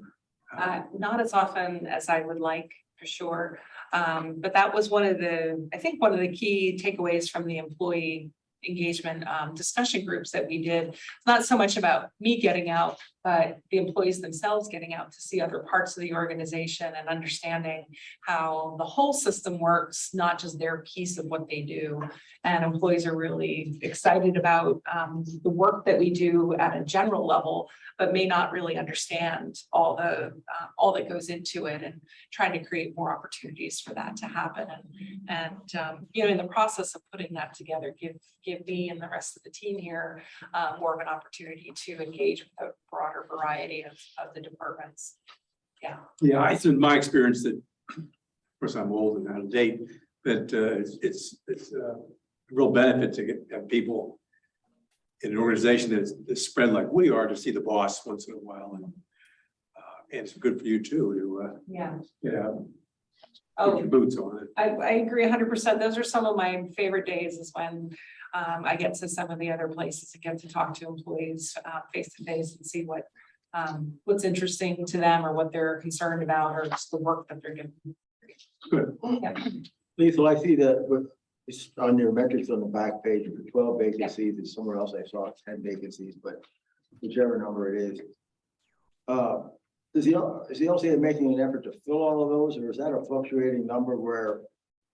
Not as often as I would like, for sure. But that was one of the key takeaways from the employee engagement discussion groups that we did. It's not so much about me getting out, but the employees themselves getting out to see other parts of the organization and understanding how the whole system works, not just their piece of what they do. And employees are really excited about the work that we do at a general level, but may not really understand all that goes into it, and trying to create more opportunities for that to happen. And in the process of putting that together, give me and the rest of the team here more of an opportunity to engage with a broader variety of the departments. Yeah. Yeah, it's in my experience that, of course, I'm old and out of date, but it's a real benefit to have people in an organization that's spread like we are, to see the boss once in a while, and it's good for you too to put your boots on it. I agree 100%. Those are some of my favorite days, is when I get to some of the other places and get to talk to employees face to face and see what's interesting to them, or what they're concerned about, or just the work that they're doing. Good. Yeah. Lisa, I see that it's on your metrics on the back page for 12 vacancies, and somewhere else I saw 10 vacancies, but whichever number it is. Is the LCA making an effort to fill all of those, or is that a fluctuating number where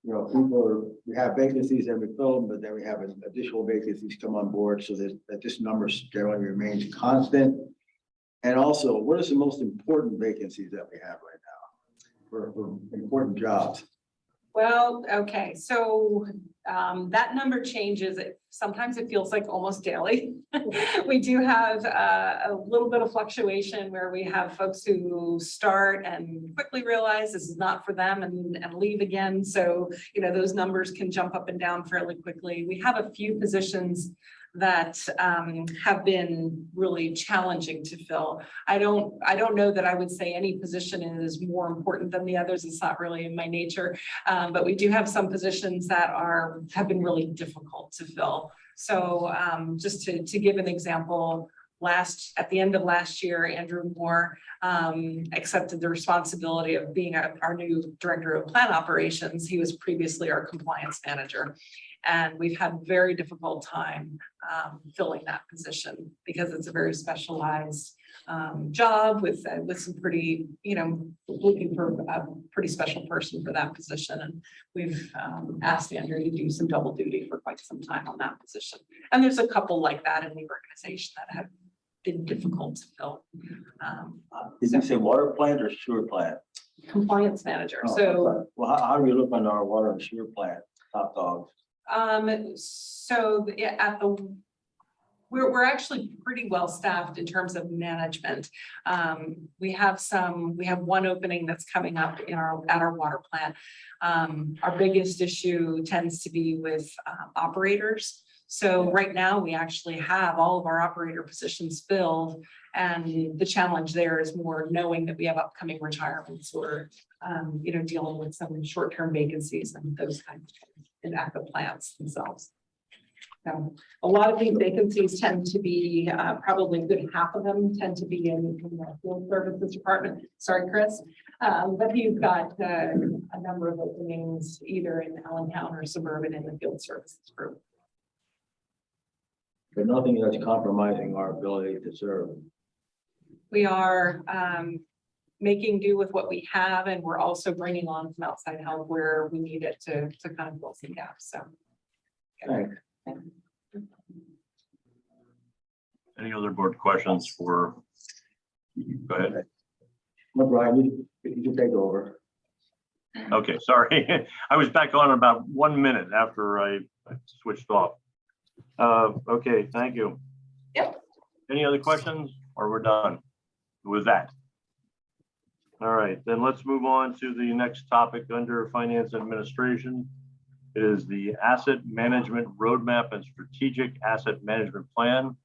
you know, we have vacancies and we fill them, but then we have additional vacancies come on board so that this number generally remains constant. And also, what are the most important vacancies that we have right now for important jobs? Well, okay, so that number changes. Sometimes it feels like almost daily. We do have a little bit of fluctuation where we have folks who start and quickly realize this is not for them and leave again. So, you know, those numbers can jump up and down fairly quickly. We have a few positions that have been really challenging to fill. I don't know that I would say any position is more important than the others. It's not really in my nature, but we do have some positions that have been really difficult to fill. So just to give an example, at the end of last year, Andrew Moore accepted the responsibility of being our new director of plant operations. He was previously our compliance manager. And we've had a very difficult time filling that position because it's a very specialized job with some pretty, you know, looking for a pretty special person for that position. And we've asked Andrew to do some double duty for quite some time on that position. And there's a couple like that in the organization that have been difficult to fill. Did you say water plant or sewer plant? Compliance manager. Oh, So, okay. Well, how do we look on our water and sewer plant, top dogs? so we're actually pretty well staffed in terms of management. We have one opening that's coming up at our water plant. Our biggest issue tends to be with operators. So right now we actually have all of our operator positions filled, and the challenge there is more knowing that we have upcoming retirements or you know, dealing with some short-term vacancies and those kinds of things in at the plants themselves. So a lot of these vacancies tend to be probably a good half of them tend to be in the field services department. Sorry, Chris, but he's got a number of openings either in Allentown or Suburban in the field services group. But nothing that's compromising our ability to serve. We are making do with what we have, and we're also bringing on some outside help where we need it to kind of fill some gaps. So. Thanks. Any other board questions for? Go ahead. No, Brian, you can take over. Okay, sorry. I was back on in about 1 minute after I switched off. Okay, thank you. Yep. Any other questions or we're done with that? All right, then let's move on to the next topic under finance administration. It is the asset management roadmap and strategic asset management plan.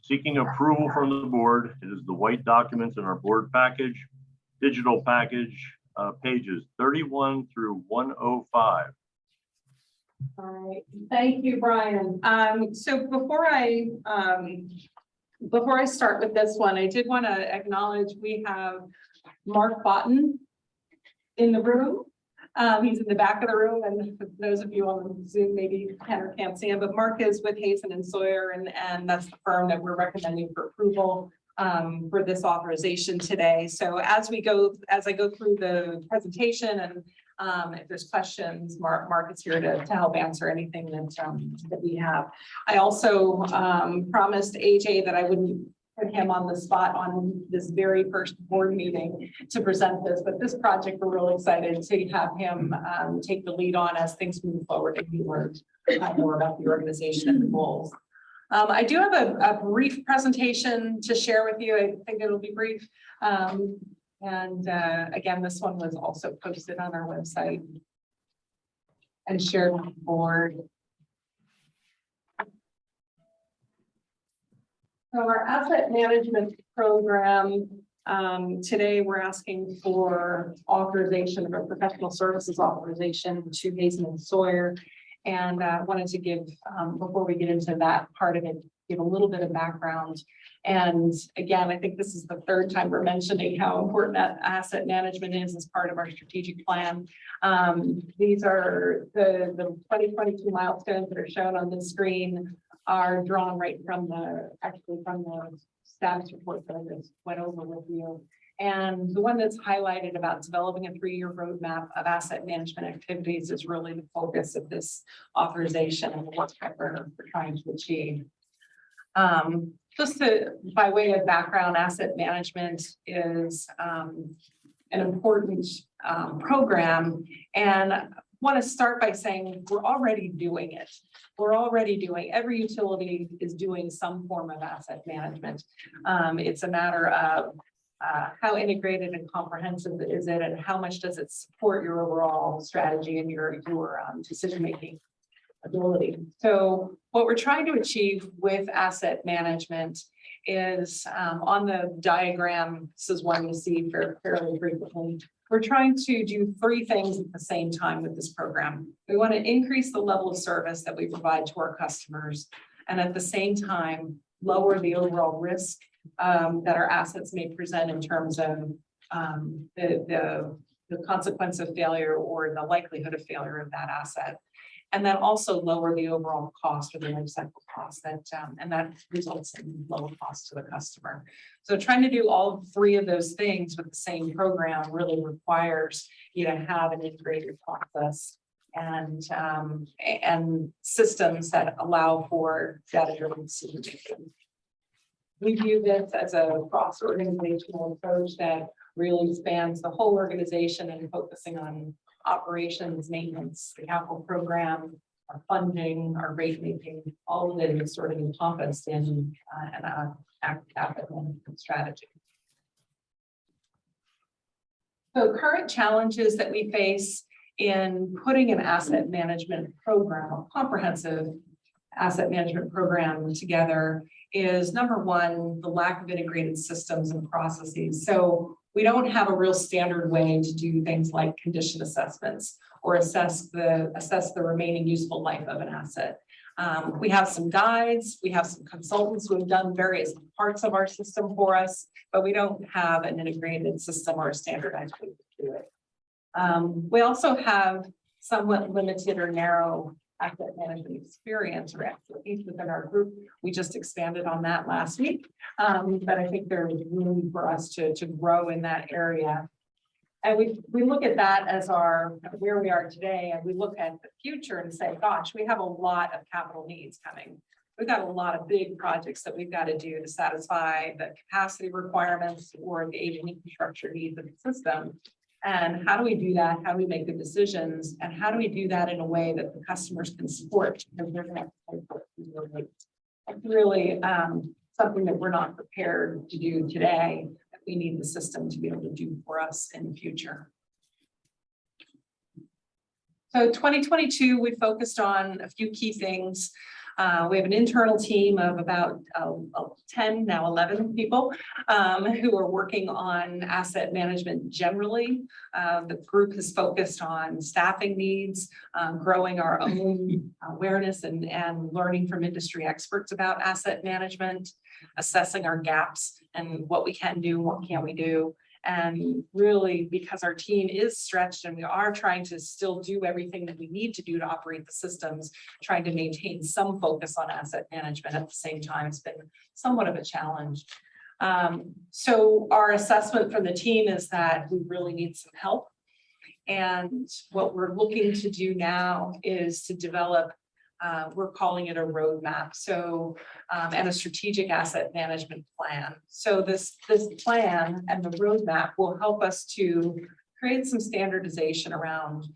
Seeking approval from the board. It is the white documents in our board package, digital package, pages 31 through 105. All right, thank you, Brian. So before I start with this one, I did want to acknowledge we have Mark Botten in the room. He's in the back of the room, and for those of you on Zoom maybe can or can't see him, but Mark is with Hazen and Sawyer, and that's the firm that we're recommending for approval for this authorization today. So as I go through the presentation, and if there's questions, Mark is here to help answer anything that we have. I also promised AJ that I wouldn't put him on the spot on this very first board meeting to present this, but this project, we're really excited to have him take the lead on as things move forward and we learn more about the organization and the goals. I do have a brief presentation to share with you. I think it'll be brief. Again, this one was also posted on our website and shared with the board. So our asset management program, today we're asking for authorization of a professional services authorization to Hazen and Sawyer. And I wanted to give, before we get into that part of it, give a little bit of background. And again, I think this is the third time we're mentioning how important that asset management is as part of our strategic plan. These are the 2022 milestones that are shown on the screen are drawn right from the status report that I just went over with you. And the one that's highlighted about developing a 3-year roadmap of asset management activities is really the focus of this authorization and what we're trying to achieve. Just by way of background, asset management is an important program, and I want to start by saying we're already doing it. Every utility is doing some form of asset management. It's a matter of how integrated and comprehensive is it, and how much does it support your overall strategy and your decision-making ability. So what we're trying to achieve with asset management is on the diagram, this is one you see fairly frequently. We're trying to do 3 things at the same time with this program. We want to increase the level of service that we provide to our customers, and at the same time, lower the overall risk that our assets may present in terms of the consequence of failure or the likelihood of failure of that asset. And then also lower the overall cost or the life cycle cost and that results in lower cost to the customer. So trying to do all 3 of those things with the same program really requires you to have an integrated process and systems that allow for data-driven decision-making. We view this as a cross-organizational approach that really spans the whole organization and focusing on operations, maintenance, the capital program, our funding, our rate making, all of it is sort of encompassed in an active capital management strategy. So current challenges that we face in putting an asset management program, a comprehensive asset management program together is number one, the lack of integrated systems and processes. So we don't have a real standard way to do things like condition assessments or assess the remaining useful life of an asset. We have some guides, we have some consultants who have done various parts of our system for us, but we don't have an integrated system or a standardized way to do it. We also have somewhat limited or narrow asset management experience or expertise within our group. We just expanded on that last week, but I think there's room for us to grow in that area. And we look at that as where we are today, and we look at the future and say, gosh, we have a lot of capital needs coming. We've got a lot of big projects that we've got to do to satisfy the capacity requirements or the aging infrastructure needs of the system. And how do we do that? How do we make good decisions? And how do we do that in a way that the customers can support? Because they're going to have to pay for it. It's really something that we're not prepared to do today, that we need the system to be able to do for us in the future. So 2022, we focused on a few key things. We have an internal team of about 10, now 11 people who are working on asset management generally. The group is focused on staffing needs, growing our own awareness and learning from industry experts about asset management, assessing our gaps and what we can do, what can't we do. And really, because our team is stretched and we are trying to still do everything that we need to do to operate the systems, trying to maintain some focus on asset management at the same time has been somewhat of a challenge. So our assessment from the team is that we really need some help. And what we're looking to do now is to develop, we're calling it a roadmap. So, and a strategic asset management plan. So this plan and the roadmap will help us to create some standardization around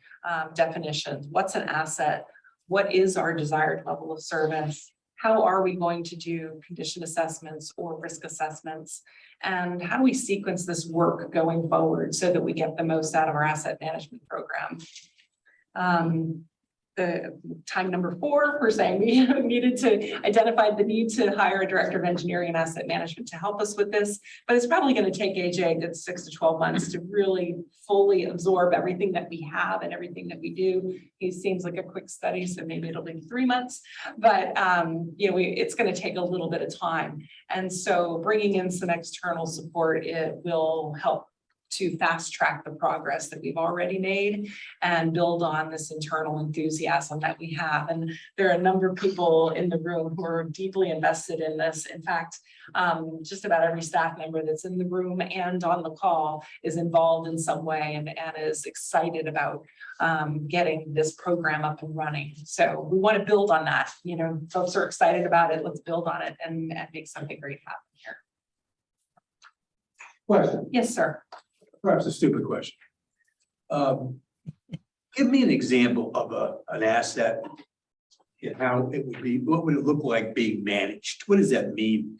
definitions. What's an asset? What is our desired level of service? How are we going to do condition assessments or risk assessments? And how do we sequence this work going forward so that we get the most out of our asset management program? The time number 4, we're saying we needed to identify the need to hire a director of engineering and asset management to help us with this, but it's probably going to take AJ a good 6 to 12 months to really fully absorb everything that we have and everything that we do. He seems like a quick study, so maybe it'll be 3 months, but you know, it's going to take a little bit of time. And so bringing in some external support, it will help to fast track the progress that we've already made and build on this internal enthusiasm that we have. And there are a number of people in the room who are deeply invested in this. In fact, just about every staff member that's in the room and on the call is involved in some way and is excited about getting this program up and running. So we want to build on that. You know, folks are excited about it. Let's build on it and make something great happen here. Question, Yes, sir. perhaps a stupid question. Give me an example of an asset and how it would be, what would it look like being managed? What does that mean?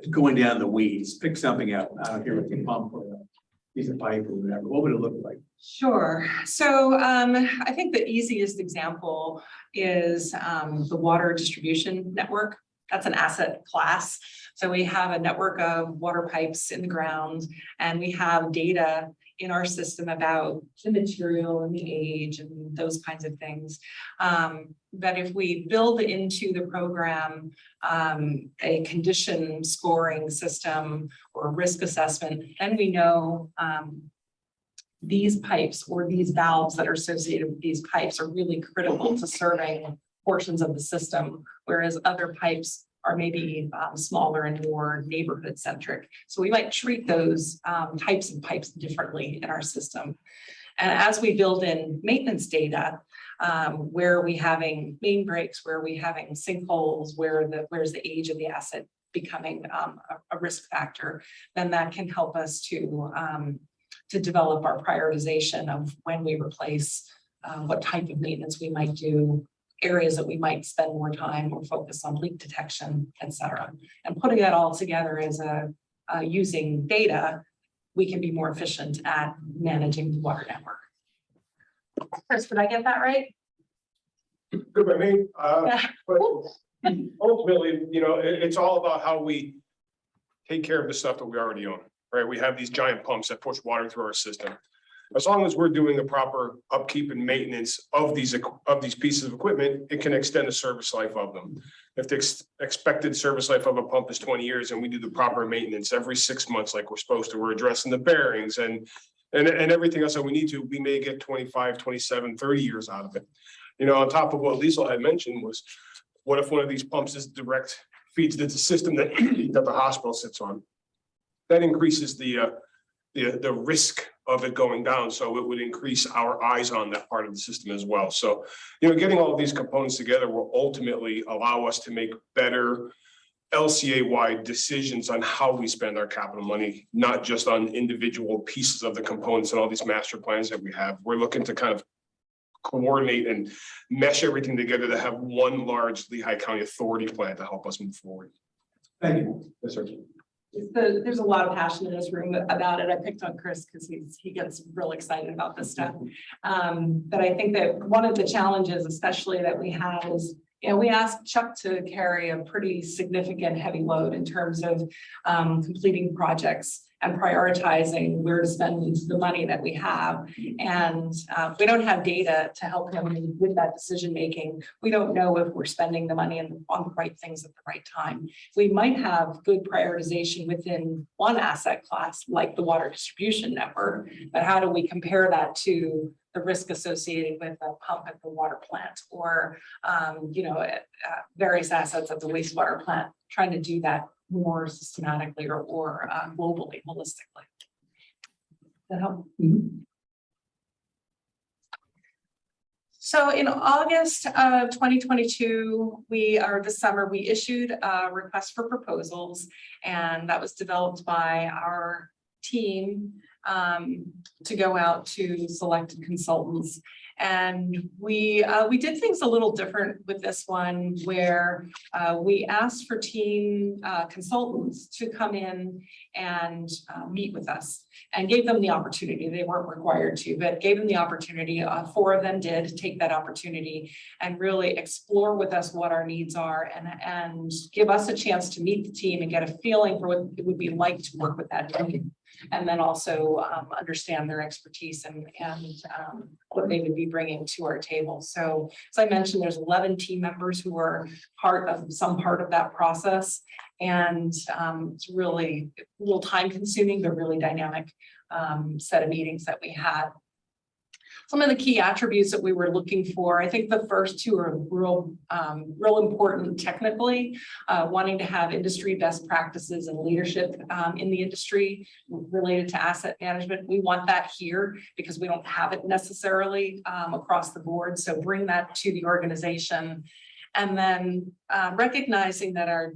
Going down the weeds, pick something up, I don't care if it's a pump or a piece of pipe or whatever, what would it look like? Sure. So I think the easiest example is the water distribution network. That's an asset class. So we have a network of water pipes in the ground, and we have data in our system about the material and the age and those kinds of things. But if we build into the program a condition scoring system or risk assessment, then we know these pipes or these valves that are associated with these pipes are really critical to serving portions of the system, whereas other pipes are maybe smaller and more neighborhood centric. So we might treat those types of pipes differently in our system. And as we build in maintenance data, where are we having main breaks, where are we having sinkholes, where's the age of the asset becoming a risk factor, then that can help us to develop our prioritization of when we replace, what type of maintenance we might do, areas that we might spend more time or focus on leak detection, et cetera. And putting that all together as using data, we can be more efficient at managing the water network. Chris, did I get that right? Good by me. But ultimately, you know, it's all about how we take care of the stuff that we already own, right? We have these giant pumps that push water through our system. As long as we're doing the proper upkeep and maintenance of these pieces of equipment, it can extend the service life of them. If the expected service life of a pump is 20 years and we do the proper maintenance every 6 months like we're supposed to, we're addressing the bearings and everything else that we need to, we may get 25, 27, 30 years out of it. You know, on top of what Liesl had mentioned was, what if one of these pumps is direct feeds into the system that the hospital sits on? That increases the risk of it going down. So it would increase our eyes on that part of the system as well. So, you know, getting all of these components together will ultimately allow us to make better LCA-wide decisions on how we spend our capital money, not just on individual pieces of the components and all these master plans that we have. We're looking to kind of coordinate and mesh everything together to have one large Lehigh County Authority plan to help us move forward. Thank you. Yes, sir. There's a lot of passion in this room about it. I picked on Chris because he gets real excited about this stuff. But I think that one of the challenges, especially that we have, is, you know, we asked Chuck to carry a pretty significant heavy load in terms of completing projects and prioritizing where to spend the money that we have. And we don't have data to help him with that decision making. We don't know if we're spending the money on the right things at the right time. We might have good prioritization within one asset class, like the water distribution network, but how do we compare that to the risk associated with a pump at the water plant, or you know, various assets at the wastewater plant, trying to do that more systematically or globally, holistically. That help? Mm-hmm. So in August of 2022, this summer, we issued a request for proposals, and that was developed by our team to go out to selected consultants. And we did things a little different with this one, where we asked for team consultants to come in and meet with us, and gave them the opportunity. They weren't required to, but gave them the opportunity. 4 of them did take that opportunity and really explore with us what our needs are, and give us a chance to meet the team and get a feeling for what it would be like to work with that team. And then also understand their expertise and what they would be bringing to our table. So as I mentioned, there's 11 team members who are some part of that process. And it's really a little time consuming, but really dynamic set of meetings that we had. Some of the key attributes that we were looking for, I think the first two are real important technically, wanting to have industry best practices and leadership in the industry related to asset management. We want that here because we don't have it necessarily across the board. So bring that to the organization. And then recognizing that our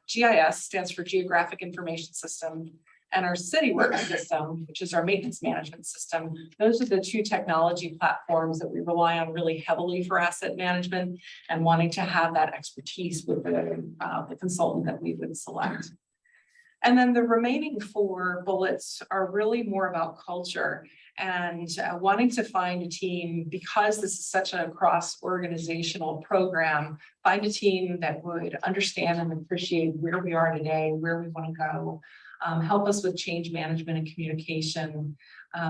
GIS stands for Geographic Information System, and our CityWorks system, which is our maintenance management system. Those are the two technology platforms that we rely on really heavily for asset management, and wanting to have that expertise with the consultant that we would select. And then the remaining 4 bullets are really more about culture and wanting to find a team, because this is such a cross-organizational program, find a team that would understand and appreciate where we are today, where we want to go, help us with change management and communication,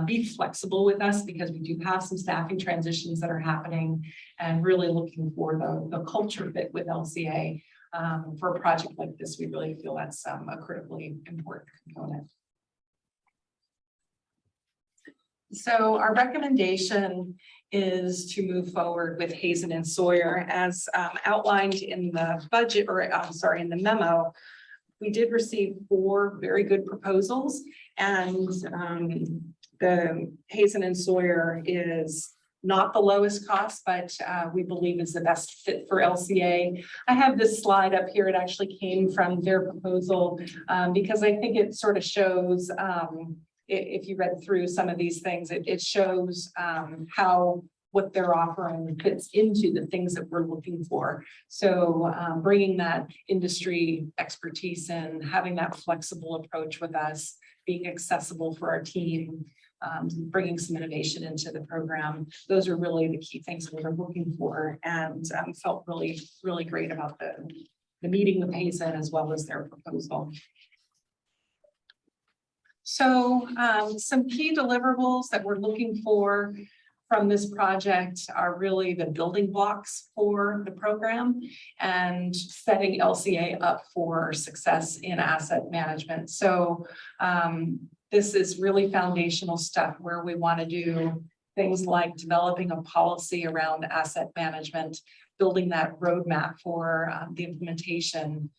be flexible with us because we do have some staffing transitions that are happening, and really looking for the culture fit with LCA. For a project like this, we really feel that's a critically important component. So our recommendation is to move forward with Hazen and Sawyer as outlined in the budget, or I'm sorry, in the memo. We did receive 4 very good proposals, and the Hazen and Sawyer is not the lowest cost, but we believe is the best fit for LCA. I have this slide up here. It actually came from their proposal because I think it sort of shows, if you read through some of these things, it shows how what they're offering fits into the things that we're looking for. So bringing that industry expertise in, having that flexible approach with us, being accessible for our team, bringing some innovation into the program. Those are really the key things we were looking for, and felt really, really great about the meeting with Hazen as well as their proposal. So some key deliverables that we're looking for from this project are really the building blocks for the program and setting LCA up for success in asset management. So this is really foundational stuff where we want to do things like developing a policy around asset management, building that roadmap for the implementation,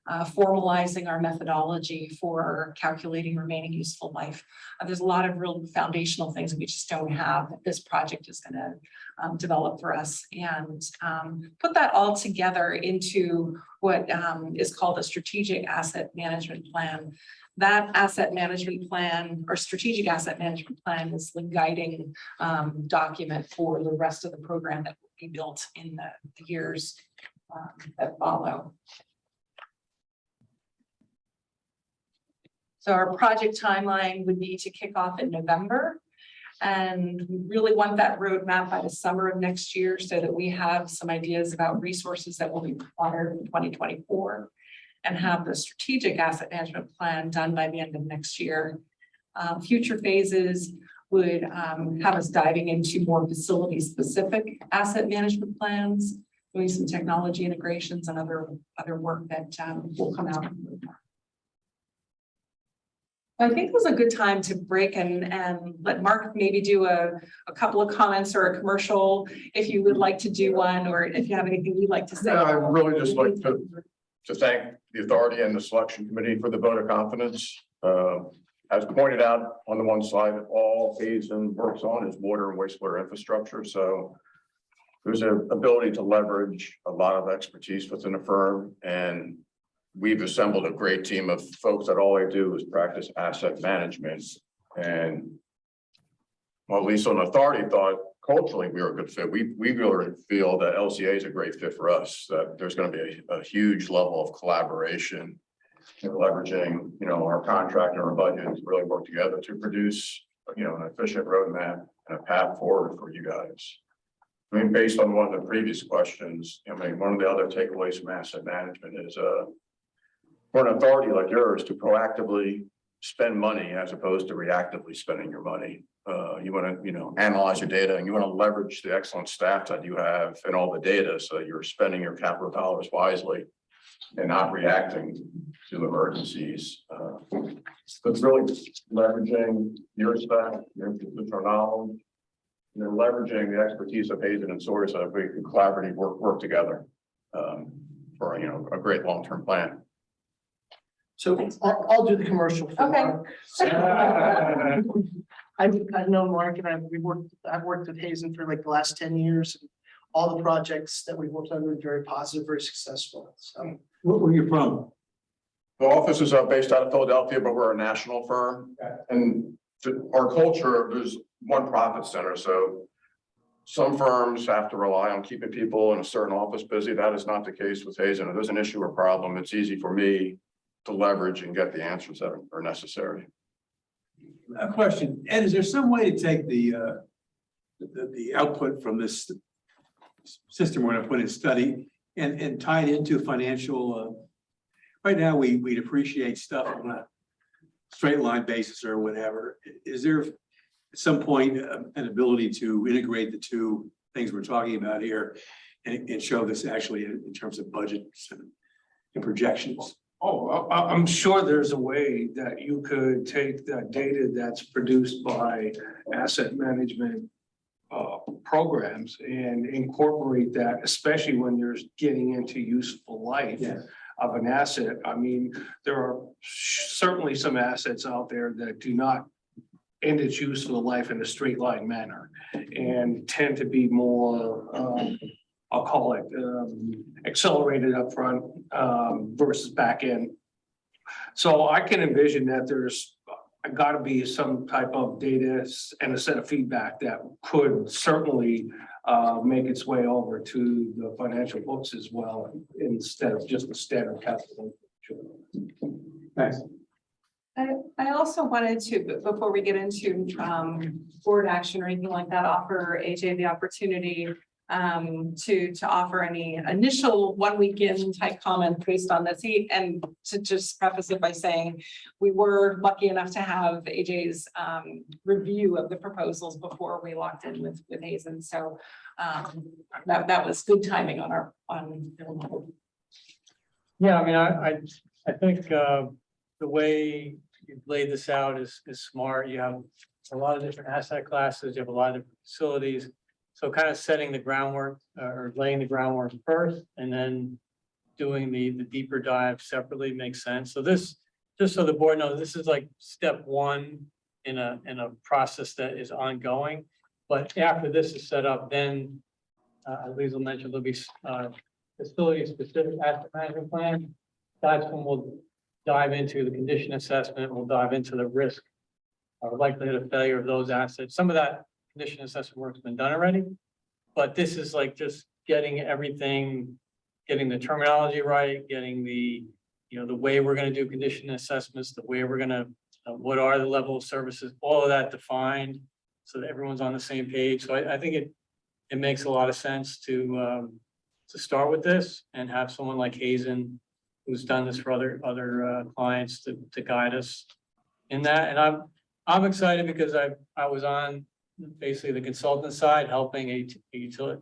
formalizing our methodology for calculating remaining useful life. There's a lot of real foundational things that we just don't have that this project is going to develop for us, and put that all together into what is called a strategic asset management plan. That asset management plan, or strategic asset management plan, is the guiding document for the rest of the program that will be built in the years that follow. So our project timeline would be to kick off in November, and we really want that roadmap by the summer of next year so that we have some ideas about resources that will be required in 2024, and have the strategic asset management plan done by the end of next year. Future phases would have us diving into more facility-specific asset management plans, doing some technology integrations and other work that will come out. I think it was a good time to break and let Mark maybe do a couple of comments or a commercial if you would like to do one, or if you have anything you'd like to say. Yeah, I would really just like to thank the authority and the selection committee for the vote of confidence. As pointed out on the one slide, all Hazen works on is water and wastewater infrastructure. So there's an ability to leverage a lot of expertise within the firm, and we've assembled a great team of folks that all they do is practice asset management. And well, Lisa and authority thought culturally we were a good fit. We really feel that LCA is a great fit for us, that there's going to be a huge level of collaboration and leveraging, our contract and our budget to really work together to produce, an efficient roadmap and a path forward for you guys. I mean, based on one of the previous questions, one of the other takeaways from asset management is for an authority like yours to proactively spend money as opposed to reactively spending your money. You want to, analyze your data, and you want to leverage the excellent staff that you have and all the data so that you're spending your capital dollars wisely. and not reacting to emergencies. But really leveraging your staff, your institutional knowledge, and then leveraging the expertise of Hazen and Sawyer so that we can collaboratively work together for a great long-term plan. So I'll do the commercial. For Okay. Mark. I've known Mark and I've worked with Hazen for like the last 10 years. All the projects that we've worked on have been very positive, very successful. So Where are you from? The office is based out of Philadelphia, but we're a national firm. And our culture, there's one profit center. So some firms have to rely on keeping people in a certain office busy. That is not the case with Hazen. If there's an issue or problem, it's easy for me to leverage and get the answers that are necessary. A question, Ed, is there some way to take the output from this system we're gonna put in study and tie it into financial, right now, we depreciate stuff on a straight line basis or whatever. Is there at some point an ability to integrate the two things we're talking about here and show this actually in terms of budgets and projections? Oh, I'm sure there's a way that you could take that data that's produced by asset management programs and incorporate that, especially when you're getting into useful life of an asset. I mean, there are certainly some assets out there that do not end its useful life in a straight line manner and tend to be more I'll call it accelerated upfront versus back end. So I can envision that there's got to be some type of data and a set of feedback that could certainly make its way over to the financial books as well, instead of just the standard calculation. Thanks. I also wanted to, before we get into board action or anything like that, offer AJ the opportunity to offer any initial 1 weekend type comment based on this. And to just preface it by saying we were lucky enough to have AJ's review of the proposals before we locked in with Hazen. So that was good timing on. Yeah, I mean, I think the way you've laid this out is smart. You have a lot of different asset classes, you have a lot of different facilities. So kind of setting the groundwork or laying the groundwork first and then doing the deeper dive separately makes sense. So this, just so the board knows, this is like step one in a process that is ongoing. But after this is set up, then as Liesl mentioned, there'll be facility specific asset management plan. That's when we'll dive into the condition assessment. We'll dive into the risk or likelihood of failure of those assets. Some of that condition assessment work's been done already, but this is like just getting everything, getting the terminology right, getting the way we're going to do condition assessments, the way we're going to, what are the level of services, all of that defined so that everyone's on the same page. So I think it makes a lot of sense to start with this and have someone like Hazen, who's done this for other clients to guide us in that. And I'm excited because I was on basically the consultant side, helping a utility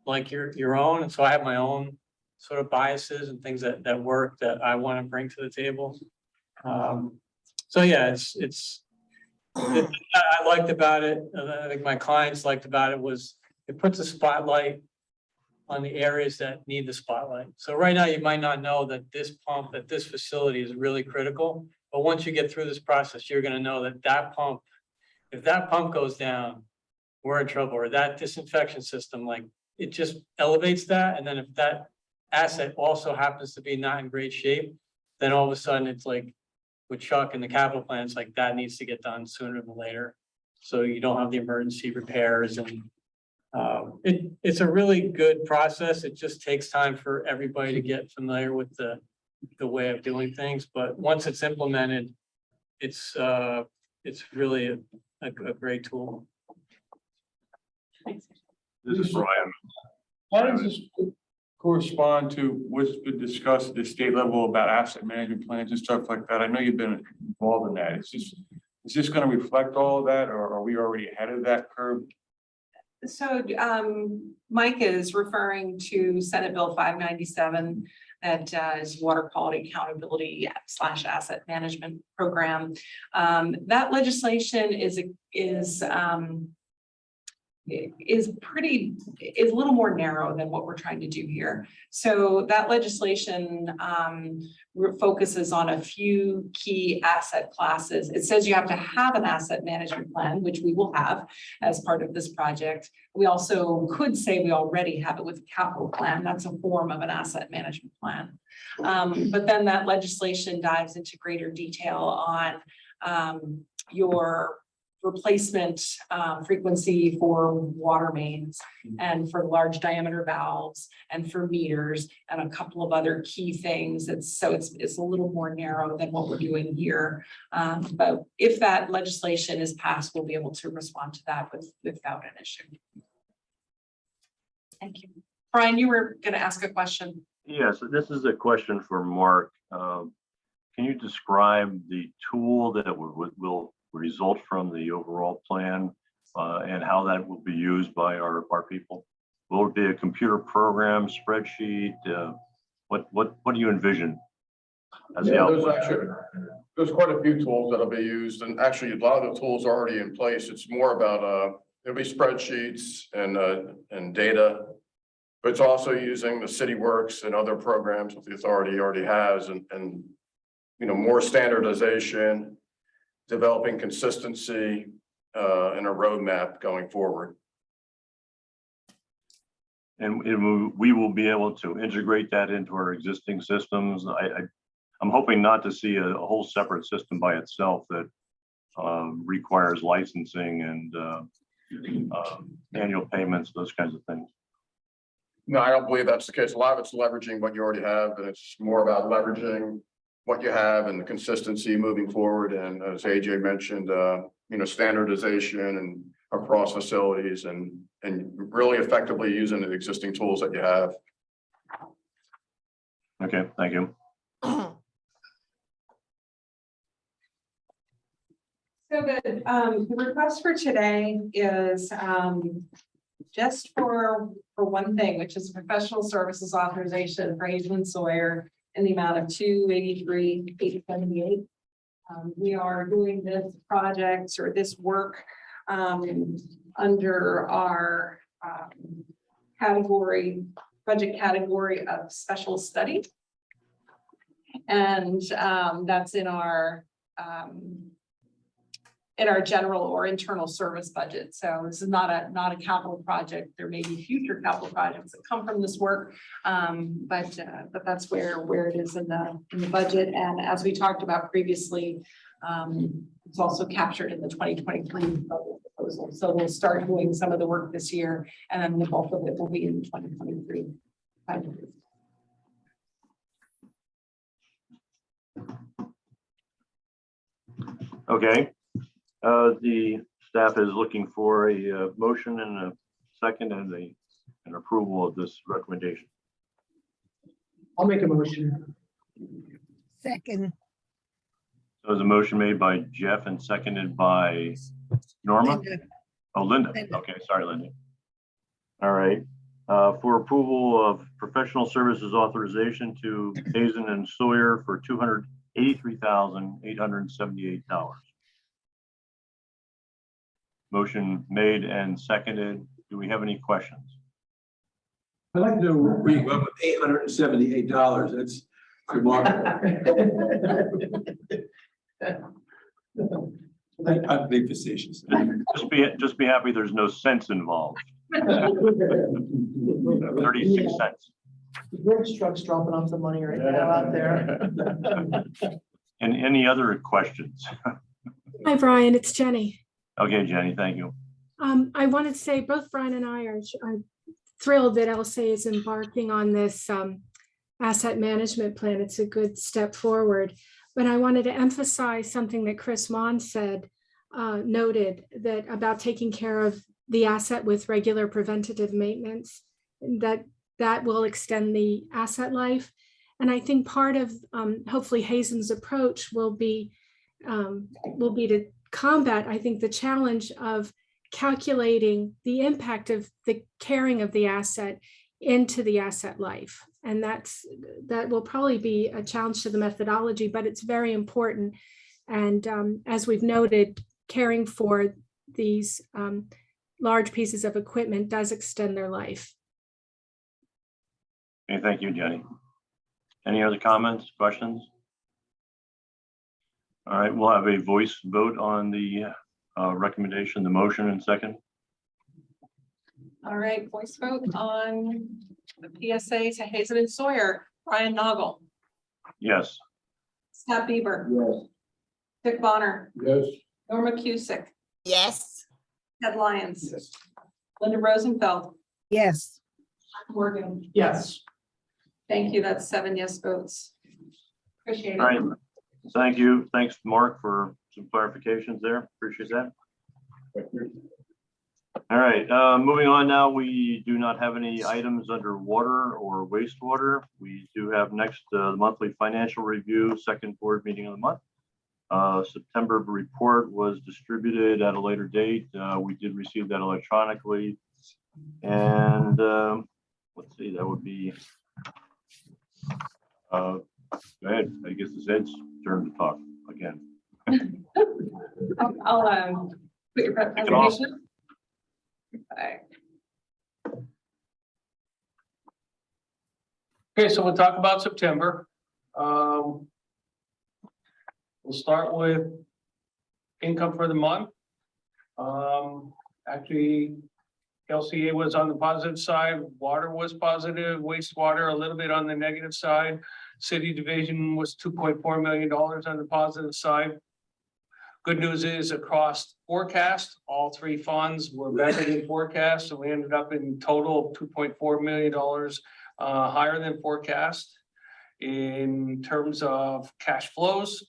like your own. And so I have my own sort of biases and things that work that I want to bring to the table. So yeah, I liked about it. I think my clients liked about it was it puts a spotlight on the areas that need the spotlight. So right now you might not know that this pump at this facility is really critical, but once you get through this process, you're going to know that pump, if that pump goes down, we're in trouble. Or that disinfection system, like it just elevates that. And then if that asset also happens to be not in great shape, then all of a sudden it's like with Chuck and the capital plan, it's like that needs to get done sooner than later. So you don't have the emergency repairs and it's a really good process. It just takes time for everybody to get familiar with the way of doing things. But once it's implemented, it's really a great tool. This is Brian. How does this correspond to what's been discussed at the state level about asset management plans and stuff like that? I know you've been involved in that. Is this going to reflect all of that, or are we already ahead of that curve? So Mike is referring to Senate Bill 597. that is water quality accountability / asset management program. That legislation is a little more narrow than what we're trying to do here. So that legislation focuses on a few key asset classes. It says you have to have an asset management plan, which we will have as part of this project. We also could say we already have it with a capital plan. That's a form of an asset management plan. But then that legislation dives into greater detail on your replacement frequency for water mains and for large diameter valves and for meters and a couple of other key things. It's a little more narrow than what we're doing here. But if that legislation is passed, we'll be able to respond to that without an issue. Thank you. Brian, you were going to ask a question. Yes, this is a question for Mark. Can you describe the tool that will result from the overall plan and how that will be used by our people? Will it be a computer program, spreadsheet? What do you envision as the output? There's quite a few tools that'll be used, and actually a lot of the tools are already in place. It's more about there'll be spreadsheets and data, but it's also using the CityWorks and other programs that the authority already has, and more standardization, developing consistency and a roadmap going forward. And we will be able to integrate that into our existing systems. I'm hoping not to see a whole separate system by itself that requires licensing and annual payments, those kinds of things. No, I don't believe that's the case. A lot of it's leveraging what you already have, and it's more about leveraging what you have and the consistency moving forward. And as AJ mentioned, standardization and across facilities and really effectively using the existing tools that you have. Okay, thank you. So the request for today is just for one thing, which is professional services authorization for Hazen Sawyer in the amount of $283,878. We are doing this project or this work under our budget category of special study. And that's in our general or internal service budget. So this is not a capital project. There may be future capital projects that come from this work, but that's where it is in the budget. And as we talked about previously, it's also captured in the 2023 budget proposal. So we'll start doing some of the work this year, and then the bulk of it will be in 2023 budget. Okay. The staff is looking for a motion and a second and an approval of this recommendation. I'll make a motion. Second, So there's a motion made by Jeff and seconded by Norma. Linda. Oh, Linda. Linda. Okay, sorry, Linda. All right. For approval of professional services authorization to Hazen and Sawyer for $283,878. Motion made and seconded. Do we have any questions? I'd like to know where you went with $878. That's remarkable. I'm being facetious. Just be happy there's no cents involved. 36 cents. Rick's truck's dropping off the money right now out there. And any other questions? Hi, Brian, it's Jenny. Okay, Jenny, thank you. I wanted to say both Brian and I are thrilled that LSA is embarking on this asset management plan. It's a good step forward. But I wanted to emphasize something that Chris Mon said, noted that about taking care of the asset with regular preventative maintenance, that will extend the asset life. And I think part of hopefully Hazen's approach will be to combat, I think, the challenge of calculating the impact of the caring of the asset into the asset life. And that will probably be a challenge to the methodology, but it's very important. And as we've noted, caring for these large pieces of equipment does extend their life. Okay, thank you, Jenny. Any other comments, questions? All right, we'll have a voice vote on the recommendation, the motion and second. All right, voice vote on the PSA to Hazen and Sawyer. Brian Noggle, Yes. Scott Bieber, Yes. Dick Bonner, Yes. Norma Cusick, Yes. Ted Lyons, Yes. Linda Rosenfeld, Yes. Morgan. Yes. Thank you. That's 7 yes votes. Appreciate All right. it. Thank you. Thanks, Mark, for some clarifications there. Appreciate that. All right, moving on now, we do not have any items under water or wastewater. We do have next the monthly financial review, second board meeting of the month. September report was distributed at a later date. We did receive that electronically. And let's see, that would be, go ahead. I guess it's Ed's turn to talk again. I'll put your presentation. Okay. Okay, so we'll talk about September. We'll start with income for the month. Actually, LCA was on the positive side, water was positive, wastewater a little bit on the negative side. City division was $2.4 million on the positive side. Good news is across forecast, all three funds were better than forecast. So we ended up in total $2.4 million higher than forecast. In terms of cash flows,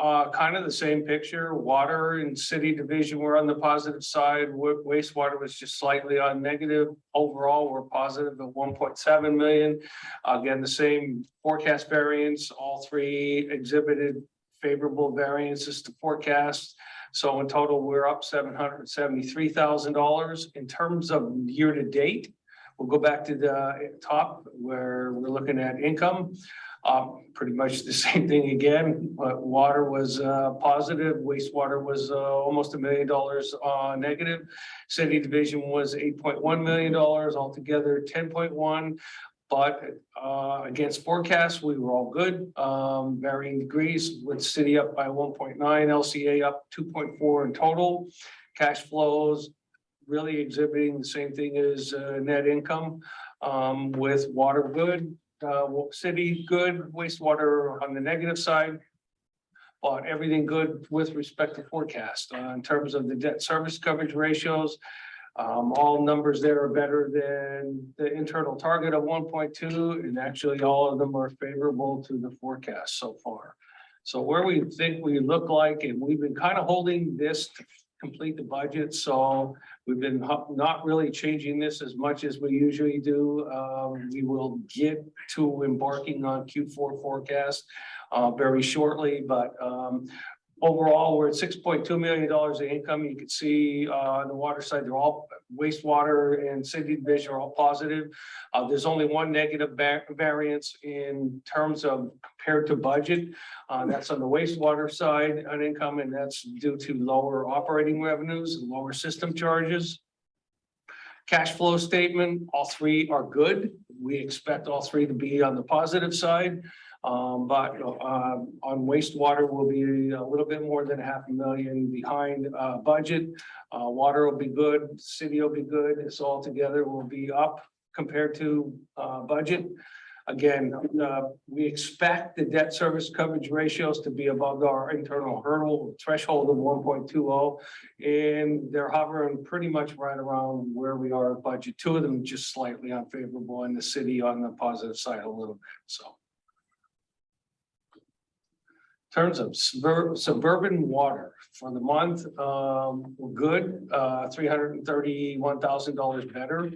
kind of the same picture. Water and city division were on the positive side. Wastewater was just slightly on negative. Overall, we're positive at 1.7 million. Again, the same forecast variance. All three exhibited favorable variances to forecast. So in total, we're up $773,000. In terms of year to date, we'll go back to the top where we're looking at income. Pretty much the same thing again, but water was positive, wastewater was almost $1 million negative. City division was $8.1 million, altogether 10.1. But against forecast, we were all good, varying degrees, with city up by 1.9, LCA up 2.4 in total. Cash flows really exhibiting the same thing as net income, with water good, city good, wastewater on the negative side, but everything good with respect to forecast. In terms of the debt service coverage ratios, all numbers there are better than the internal target of 1.2, and actually all of them are favorable to the forecast so far. So where we think we look like, and we've been kind of holding this to complete the budget, so we've been not really changing this as much as we usually do. We will get to embarking on Q4 forecast very shortly, but overall, we're at $6.2 million in income. You can see on the water side, they're all wastewater and city division are all positive. There's only one negative variance in terms of compared to budget. That's on the wastewater side on income, and that's due to lower operating revenues and lower system charges. Cash flow statement, all three are good. We expect all three to be on the positive side. But on wastewater, we'll be a little bit more than $500,000 behind budget. Water will be good, city will be good. It's all together will be up compared to budget. Again, we expect the debt service coverage ratios to be above our internal hurdle threshold of 1.20, and they're hovering pretty much right around where we are at budget. Two of them just slightly unfavorable, and the city on the positive side a little bit. So. In terms of suburban water for the month, we're good, $331,000 better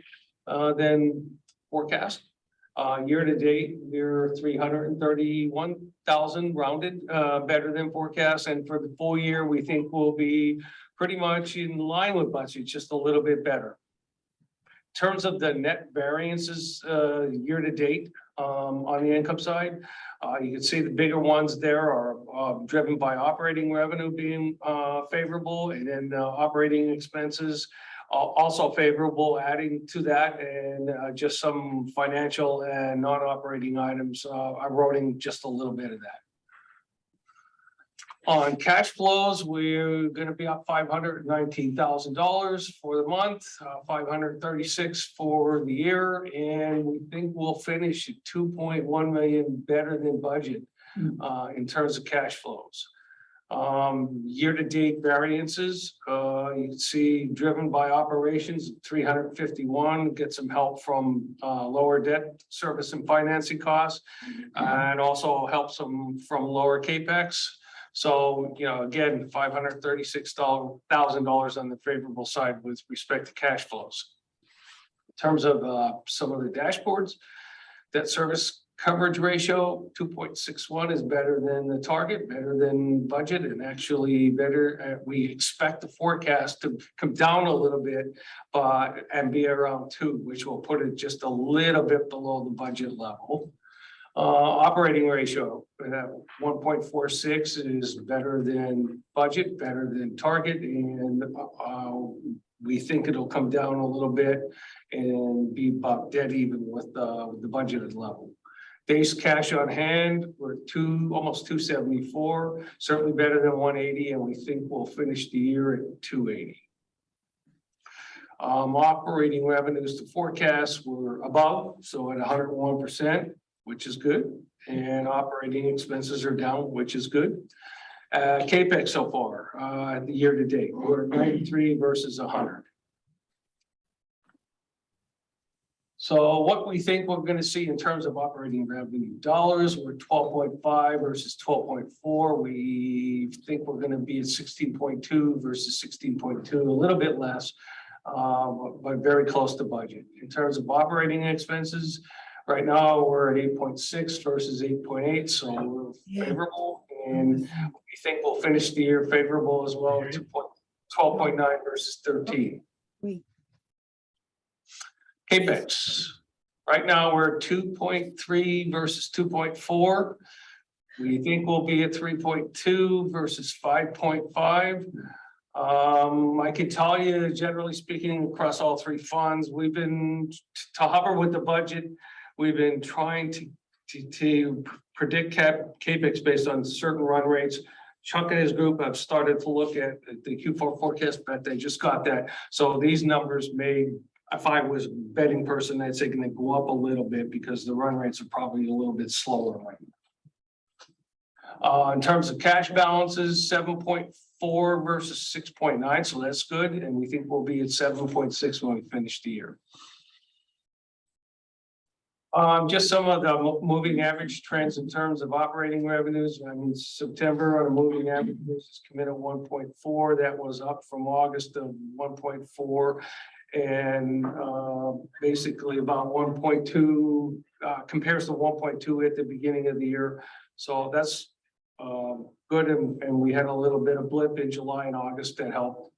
than forecast. Year to date, we're 331,000 rounded, better than forecast. And for the full year, we think we'll be pretty much in line with budget, just a little bit better. In terms of the net variances year to date, on the income side. You can see the bigger ones there are driven by operating revenue being favorable, and then operating expenses also favorable, adding to that, and just some financial and non-operating items eroding just a little bit of that. On cash flows, we're gonna be up $519,000 for the month, 536 for the year, and we think we'll finish at 2.1 million better than budget in terms of cash flows. Year-to-date variances, you can see driven by operations, 351, get some help from lower debt service and financing costs, and also help some from lower CapEx. So, you know, again, $536,000 on the favorable side with respect to cash flows. In terms of some of the dashboards, debt service coverage ratio, 2.61 is better than the target, better than budget, and actually better. We expect the forecast to come down a little bit, and be around 2, which will put it just a little bit below the budget level. Operating ratio, 1.46 is better than budget, better than target, and we think it'll come down a little bit and be about dead even with the budgeted level. Days cash on hand, we're almost 274, certainly better than 180, and we think we'll finish the year at 280. Operating revenues to forecast were above, so at 101%, which is good, and operating expenses are down, which is good. CapEx so far, the year to date, we're 93 versus 100. So what we think we're going to see in terms of operating revenue dollars, we're 12.5 versus 12.4. We think we're going to be at 16.2 versus 16.2, a little bit less, but very close to budget. In terms of operating expenses, right now we're at 8.6 versus 8.8, so we're favorable, and we think we'll finish the year favorable as well, 12.9 versus 13. CapEx, right now we're at 2.3 versus 2.4. We think we'll be at 3.2 versus 5.5. I can tell you, generally speaking, across all 3 funds, we've been to hover with the budget. We've been trying to predict CapEx based on certain run rates. Chuck and his group have started to look at the Q4 forecast, but they just got that. So these numbers may, if I was a betting person, I'd say going to go up a little bit because the run rates are probably a little bit slower right now. In terms of cash balances, 7.4 versus 6.9, so that's good, and we think we'll be at 7.6 when we finish the year. Just some of the moving average trends in terms of operating revenues. I mean, September on a moving average basis committed 1.4. That was up from August of 1.4, and basically about 1.2 compares to 1.2 at the beginning of the year. So that's good, and we had a little bit of blip in July and August that helped.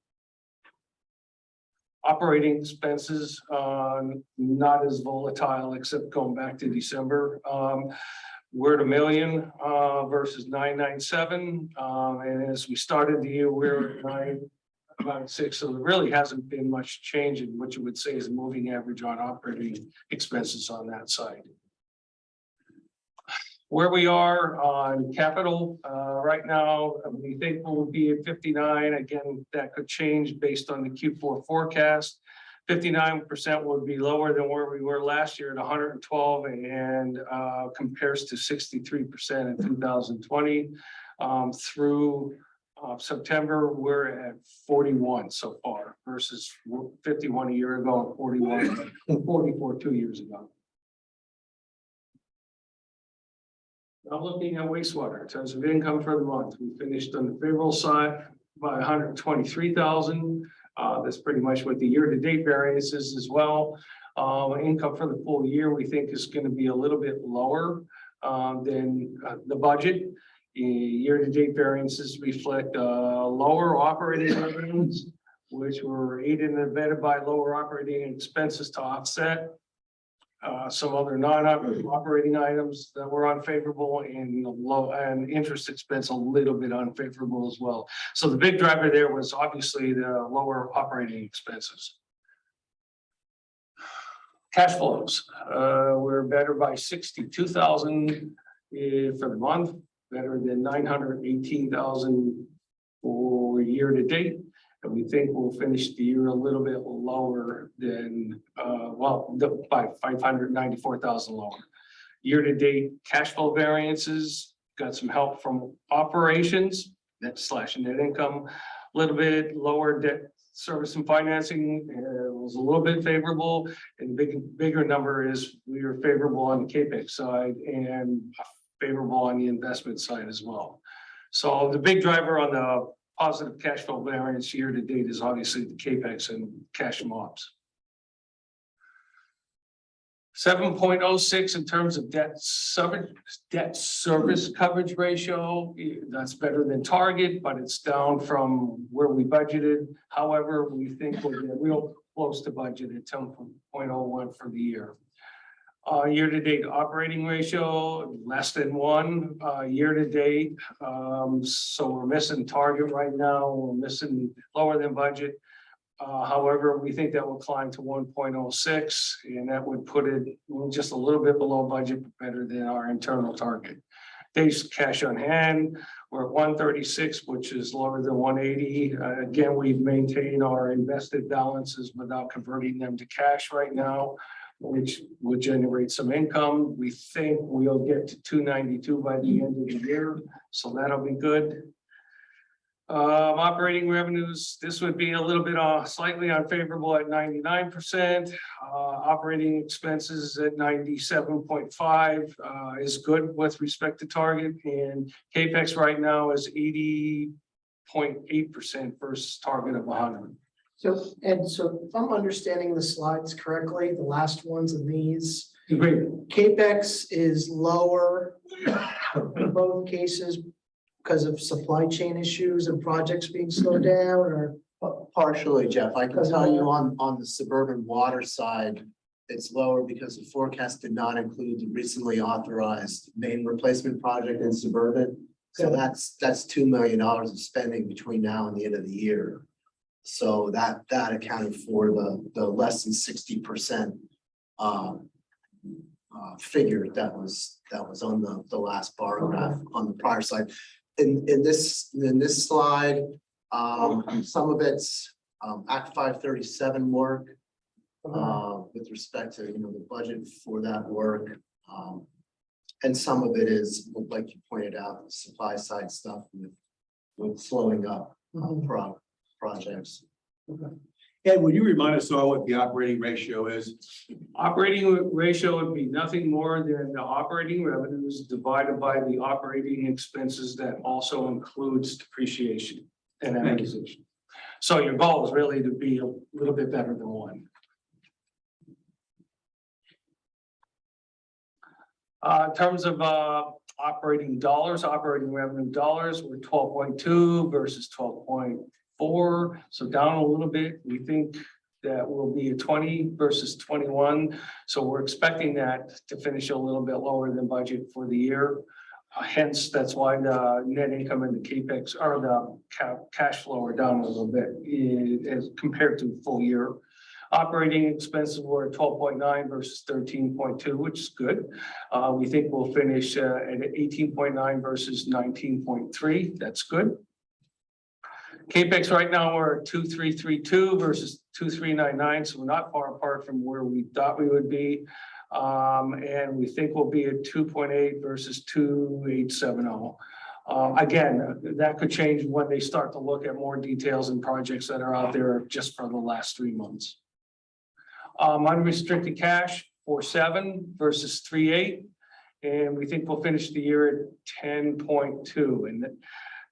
Operating expenses, not as volatile, except going back to December. We're at $1 million versus 997. And as we started the year, we're at 996. So there really hasn't been much change in what you would say is a moving average on operating expenses on that side. Where we are on capital right now, we think we'll be at 59. Again, that could change based on the Q4 forecast. 59% would be lower than where we were last year at 112, and compares to 63% in 2020. Through September, we're at 41 so far versus 51 a year ago and 44 2 years ago. Now looking at wastewater in terms of income for the month, we finished on the favorable side by 123,000. That's pretty much what the year-to-date variance is as well. Income for the full year we think is going to be a little bit lower than the budget. Year-to-date variances reflect lower operating revenues, which were aided and abetted by lower operating expenses to offset. some other non-operating items that were unfavorable and interest expense a little bit unfavorable as well. So the big driver there was obviously the lower operating expenses. Cash flows, were better by 62,000 for the month, better than 918,000 for year to date. And we think we'll finish the year a little bit lower than, by 594,000 lower. Year to date cash flow variances, got some help from operations, net slash net income, a little bit lower debt service and financing was a little bit favorable. And the bigger number is we were favorable on the CAPEX side and favorable on the investment side as well. So the big driver on the positive cash flow variance year to date is obviously the CAPEX and cash mobs. 7.06 in terms of debt service coverage ratio. That's better than target, but it's down from where we budgeted. However, we think we'll get real close to budget at 10.01 for the year. Year to date operating ratio less than 1 year to date. So we're missing target right now. We're missing lower than budget. However, we think that will climb to 1.06, and that would put it just a little bit below budget, but better than our internal target. Days cash on hand, we're at 136, which is lower than 180. Again, we've maintained our invested balances without converting them to cash right now, which would generate some income. We think we'll get to 292 by the end of the year, so that'll be good. Operating revenues, this would be a little bit slightly unfavorable at 99%. Operating expenses at 97.5 is good with respect to target, and CAPEX right now is 80.8% versus target of 100. So, Ed, so if I'm understanding the slides correctly, the last ones of these, Great. CAPEX is lower in both cases because of supply chain issues and projects being slowed down, or? Partially, Jeff. I can tell you on the suburban water side, it's lower because the forecast did not include the recently authorized main replacement project in suburban. So that's $2 million of spending between now and the end of the year. So that accounted for the less than 60% figure that was on the last bar graph on the prior slide. In this slide, some of it's Act 537 work with respect to the budget for that work, and some of it is, like you pointed out, supply side stuff with slowing up projects. Okay. Ed, would you remind us all what the operating ratio is? Operating ratio would be nothing more than the operating revenues divided by the operating expenses that also includes depreciation and amortization. So your goal is really to be a little bit better than 1. In terms of operating revenue dollars, we're 12.2 versus 12.4, so down a little bit. We think that will be a 20 versus 21. So we're expecting that to finish a little bit lower than budget for the year. Hence, that's why the net income and the CAPEX or the cash flow are down a little bit as compared to full year. Operating expenses were 12.9 versus 13.2, which is good. We think we'll finish at 18.9 versus 19.3. That's good. CAPEX right now we're at 2332 versus 2399, so we're not far apart from where we thought we would be. And we think we'll be at 2.8 versus 2870. Again, that could change when they start to look at more details and projects that are out there just for the last 3 months. Unrestricted cash 4.7 versus 3.8, and we think we'll finish the year at 10.2. And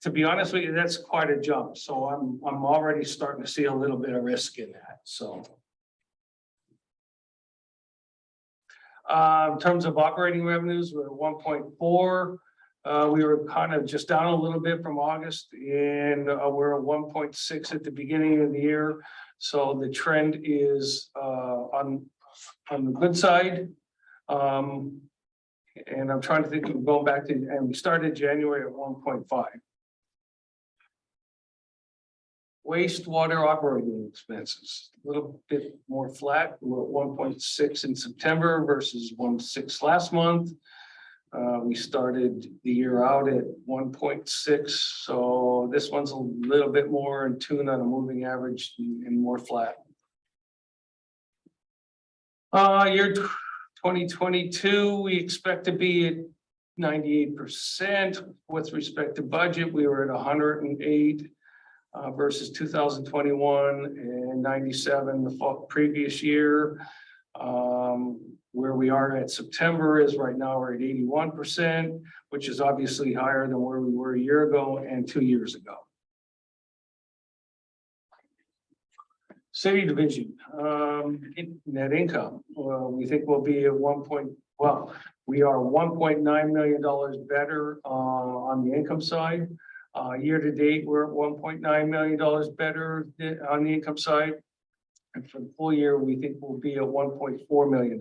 to be honest with you, that's quite a jump. So I'm already starting to see a little bit of risk in that. So in terms of operating revenues, we're at 1.4. We were kind of just down a little bit from August, and we're at 1.6 at the beginning of the year. So the trend is on the good side. And I'm trying to think of going back to, and we started January at 1.5. Wastewater operating expenses, a little bit more flat. We're at 1.6 in September versus 1.6 last month. We started the year out at 1.6, so this one's a little bit more in tune on a moving average and more flat. Year 2022, we expect to be at 98% with respect to budget. We were at 108 versus 2021 and 97 the previous year. Where we are at September is right now we're at 81%, which is obviously higher than where we were a year ago and 2 years ago. City division, net income, we think we'll be at we are $1.9 million better on the income side. Year to date, we're at $1.9 million better on the income side. And for the full year, we think we'll be at $1.4 million.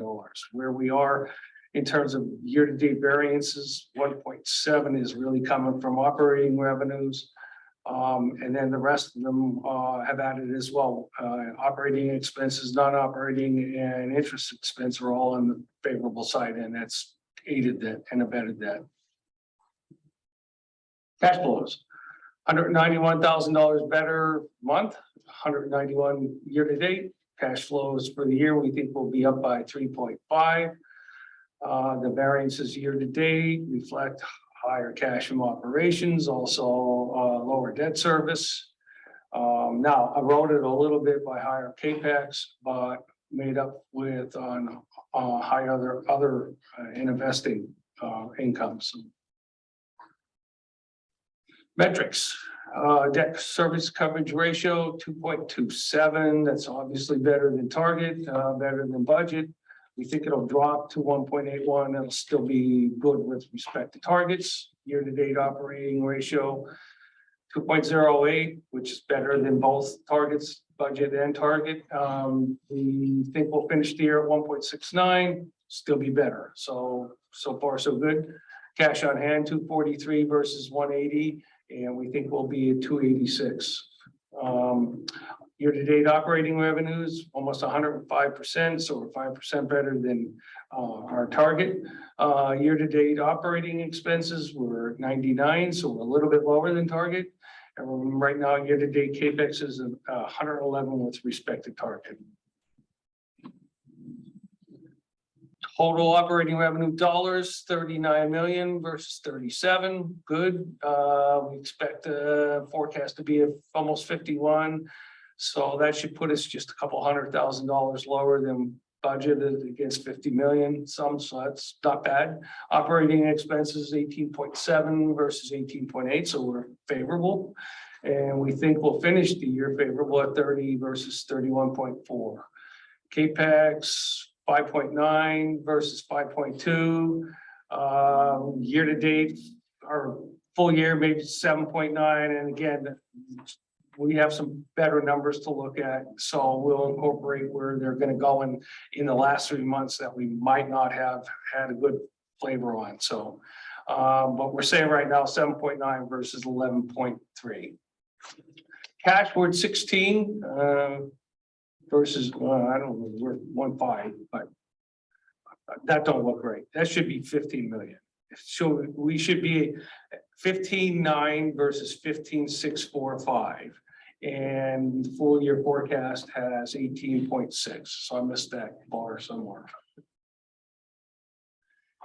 Where we are in terms of year-to-date variances, 1.7 is really coming from operating revenues. And then the rest of them have added as well. Operating expenses, non-operating, and interest expense are all on the favorable side, and that's aided that and abetted that. Cash flows, $191,000 better month, 191 year to date. Cash flows for the year, we think will be up by 3.5. The variances year to date reflect higher cash from operations, also lower debt service. Now eroded a little bit by higher CapEx, but made up with on high other investing incomes. Metrics, debt service coverage ratio 2.27. That's obviously better than target, better than budget. We think it'll drop to 1.81. It'll still be good with respect to targets. Year-to-date operating ratio 2.08, which is better than both targets, budget and target. We think we'll finish the year at 1.69, still be better. So far so good. Cash on hand 243 versus 180, and we think we'll be at 286. Year-to-date operating revenues, almost 105%, so we're 5% better than our target. Year-to-date operating expenses were 99, so we're a little bit lower than target. And right now, year-to-date CapEx is 111 with respect to target. Total operating revenue dollars, 39 million versus 37, good. We expect the forecast to be at almost 51. So that should put us just a couple $100,000 lower than budgeted against 50 million. So that's not bad. Operating expenses 18.7 versus 18.8, so we're favorable. And we think we'll finish the year favorable at 30 versus 31.4. CapEx 5.9 versus 5.2. Year to date, our full year maybe 7.9. And again, we have some better numbers to look at, so we'll incorporate where they're going to go in the last 3 months that we might not have had a good flavor on. So, but we're saying right now 7.9 versus 11.3. Cash, we're at 16 versus I don't know, we're 1.5, but that don't look great. That should be 15 million. So we should be 15.9 versus 15.645. And the full year forecast has 18.6. So I missed that bar somewhere.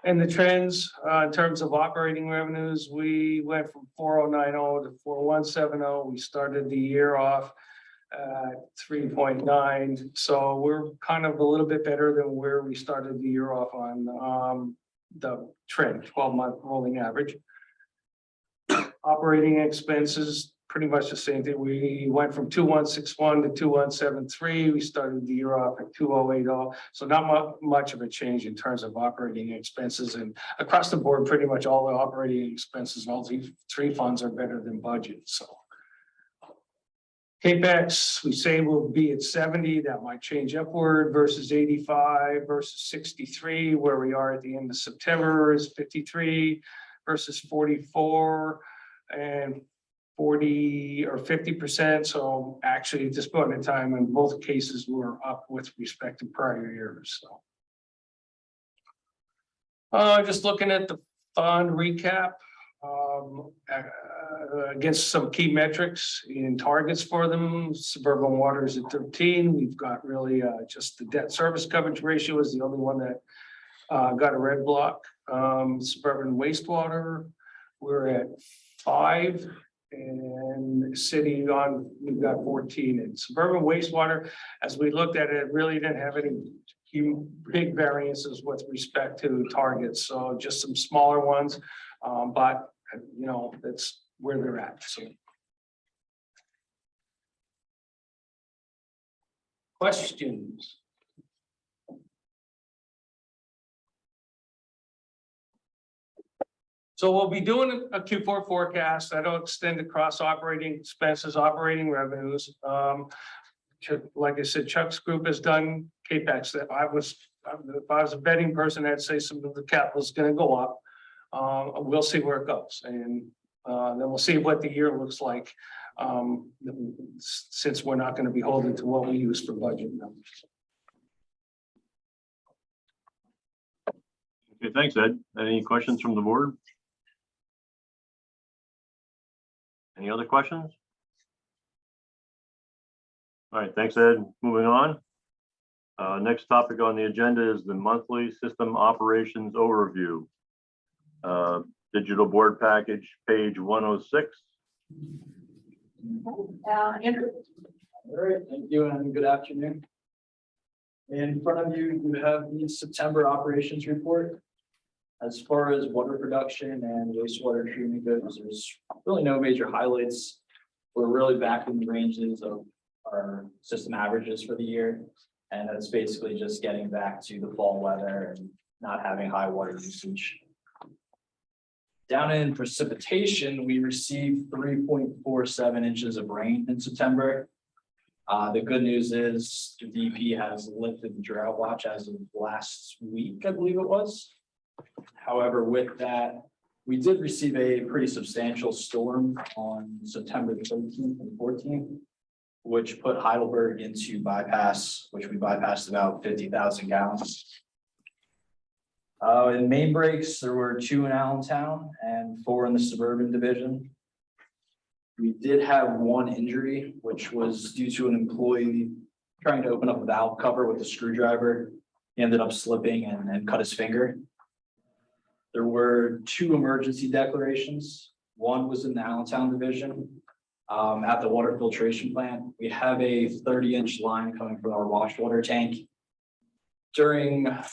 And the trends in terms of operating revenues, we went from 4,090 to 4,170. We started the year off at 3.9. So we're kind of a little bit better than where we started the year off on the trend, 12-month rolling average. Operating expenses, pretty much the same thing. We went from 2,161 to 2,173. We started the year off at 2,080. So not much of a change in terms of operating expenses. And across the board, pretty much all the operating expenses, all these three funds are better than budget. So CapEx, we say will be at 70, that might change upward versus 85 versus 63, where we are at the end of September is 53 versus 44 and 40 or 50%. So actually at this point in time, in both cases, we're up with respect to prior years. So just looking at the fund recap, against some key metrics and targets for them. Suburban water is at 13. We've got really just the debt service coverage ratio is the only one that got a red block. Suburban wastewater, we're at 5, and city on, we've got 14. And suburban wastewater, as we looked at it, really didn't have any big variances with respect to targets. So just some smaller ones, but you know, that's where they're at. So questions? So we'll be doing a Q4 forecast that'll extend across operating expenses, operating revenues. Like I said, Chuck's group has done CapEx that if I was a betting person, I'd say some of the capital is going to go up. We'll see where it goes, and then we'll see what the year looks like, since we're not going to be holding to what we use for budget numbers. Okay, thanks, Ed. Any questions from the board? Any other questions? All right, thanks, Ed. Moving on. Next topic on the agenda is the monthly system operations overview. Digital board package, page 106. Andrew. All right, thank you and good afternoon. In front of you, you have the September operations report. As far as water production and wastewater treatment goes, there's really no major highlights. We're really back in the ranges of our system averages for the year. And that's basically just getting back to the fall weather and not having high water usage. Down in precipitation, we received 3.47 inches of rain in September. The good news is the DP has lifted the drought watch as of last week, I believe it was. However, with that, we did receive a pretty substantial storm on September 13th and 14th, which put Heidelberg into bypass, which we bypassed about 50,000 gallons. In main breaks, there were 2 in Allentown and 4 in the suburban division. We did have 1 injury, which was due to an employee trying to open up a valve cover with a screwdriver. He ended up slipping and cut his finger. There were 2 emergency declarations. 1 was in the Allentown division. At the water filtration plant, we have a 30-inch line coming from our wash water tank. During a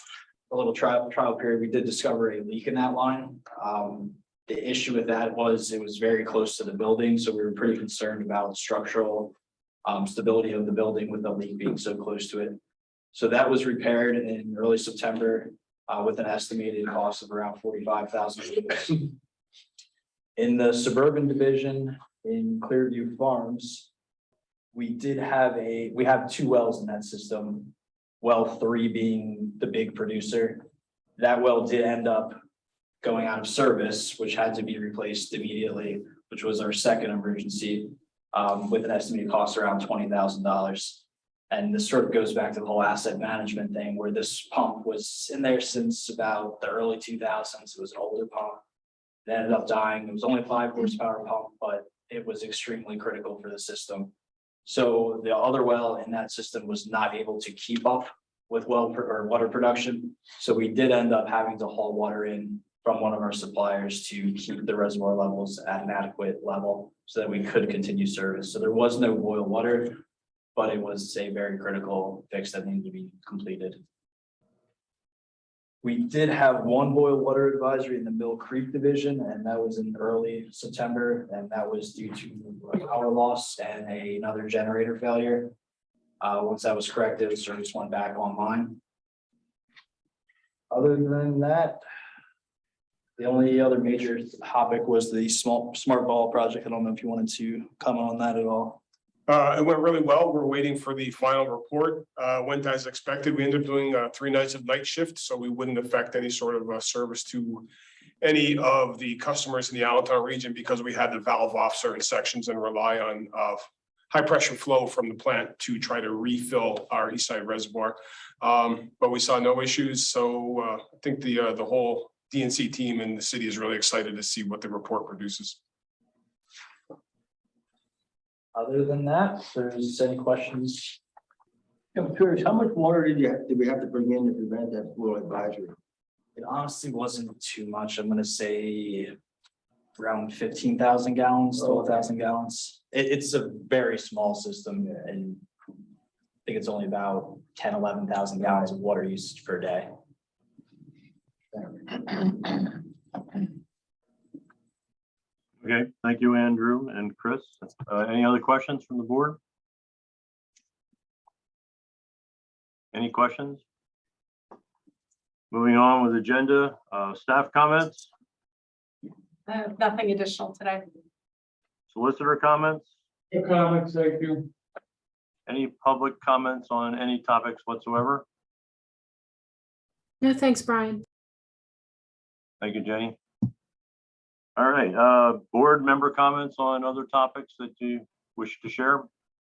little trial period, we did discover a leak in that line. The issue with that was it was very close to the building, so we were pretty concerned about structural stability of the building with the leak being so close to it. So that was repaired in early September with an estimated cost of around $45,000. In the suburban division in Clearview Farms, we have 2 wells in that system. Well 3 being the big producer. That well did end up going out of service, which had to be replaced immediately, which was our second emergency, with an estimated cost around $20,000. And this sort of goes back to the whole asset management thing where this pump was in there since about the early 2000s. It was an older pump. It ended up dying. It was only a 5 horsepower pump, but it was extremely critical for the system. So the other well in that system was not able to keep up with water production. So we did end up having to haul water in from one of our suppliers to keep the reservoir levels at an adequate level so that we could continue service. So there was no boil water, but it was a very critical fix that needed to be completed. We did have 1 boil water advisory in the Mill Creek division, and that was in early September, and that was due to a power loss and another generator failure. Once that was corrected, service went back online. Other than that, the only other major topic was the smart ball project. I don't know if you wanted to comment on that at all. It went really well. We're waiting for the final report. Went as expected. We ended up doing 3 nights of night shift, so we wouldn't affect any sort of service to any of the customers in the Allentown region because we had to valve off certain sections and rely on high pressure flow from the plant to try to refill our east side reservoir. But we saw no issues. So I think the whole DNC team in the city is really excited to see what the report produces. Other than that, if there's any questions, I'm curious, how much water did we have to bring in to prevent that flow advisory? it honestly wasn't too much. I'm gonna say around 15,000 gallons, 12,000 gallons. It's a very small system and I think it's only about 10, 11,000 gallons of water used per day. Okay, thank you, Andrew and Chris. Any other questions from the board? Any questions? Moving on with agenda, staff comments, Nothing additional today. solicitor comments, No comments, thank you. any public comments on any topics whatsoever? No, thanks, Brian. Thank you, Jenny. All right, board member comments on other topics that you wish to share?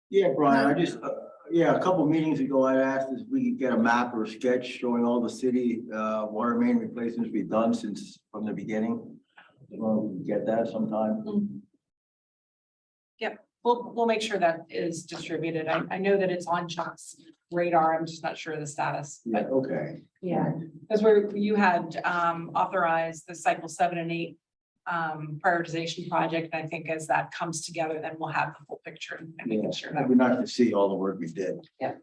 Yeah, Brian, I just, a couple meetings ago, I asked if we could get a map or a sketch showing all the city water main replacements we've done since from the beginning. Well, we can get that sometime. Yep, we'll make sure that is distributed. I know that it's on Chuck's radar. I'm just not sure of the status. Yeah, okay. Yeah, because you had authorized the cycle 7 and 8 prioritization project. And I think as that comes together, then we'll have the full picture and making sure that. It'd be nice to see all the work we did. Yeah.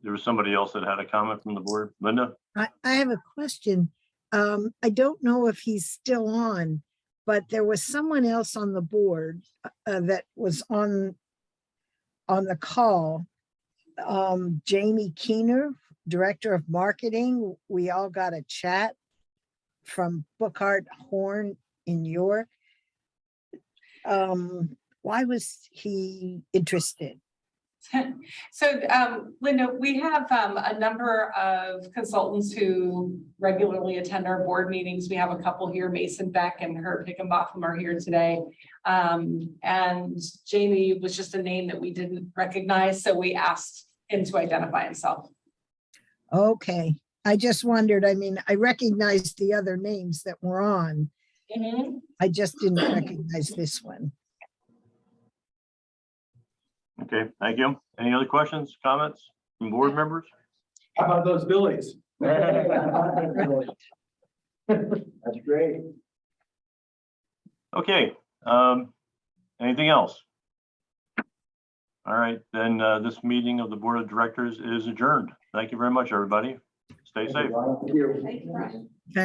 There was somebody else that had a comment from the board. Linda? I have a question. I don't know if he's still on, but there was someone else on the board that was on the call. Jamie Keener, Director of Marketing. We all got a chat from Bookhart Horn in York. Why was he interested? So, Linda, we have a number of consultants who regularly attend our board meetings. We have a couple here, Mason Beck and Herb Hickenbotham are here today. And Jamie was just a name that we didn't recognize, so we asked him to identify himself. Okay, I just wondered, I mean, I recognized the other names that were on. I just didn't recognize this one. Okay, thank you. Any other questions, comments from board members? How about those Billies? That's great. Okay, anything else? All right, then this meeting of the Board of Directors is adjourned. Thank you very much, everybody. Stay safe. Thank you. Thank you, Brian.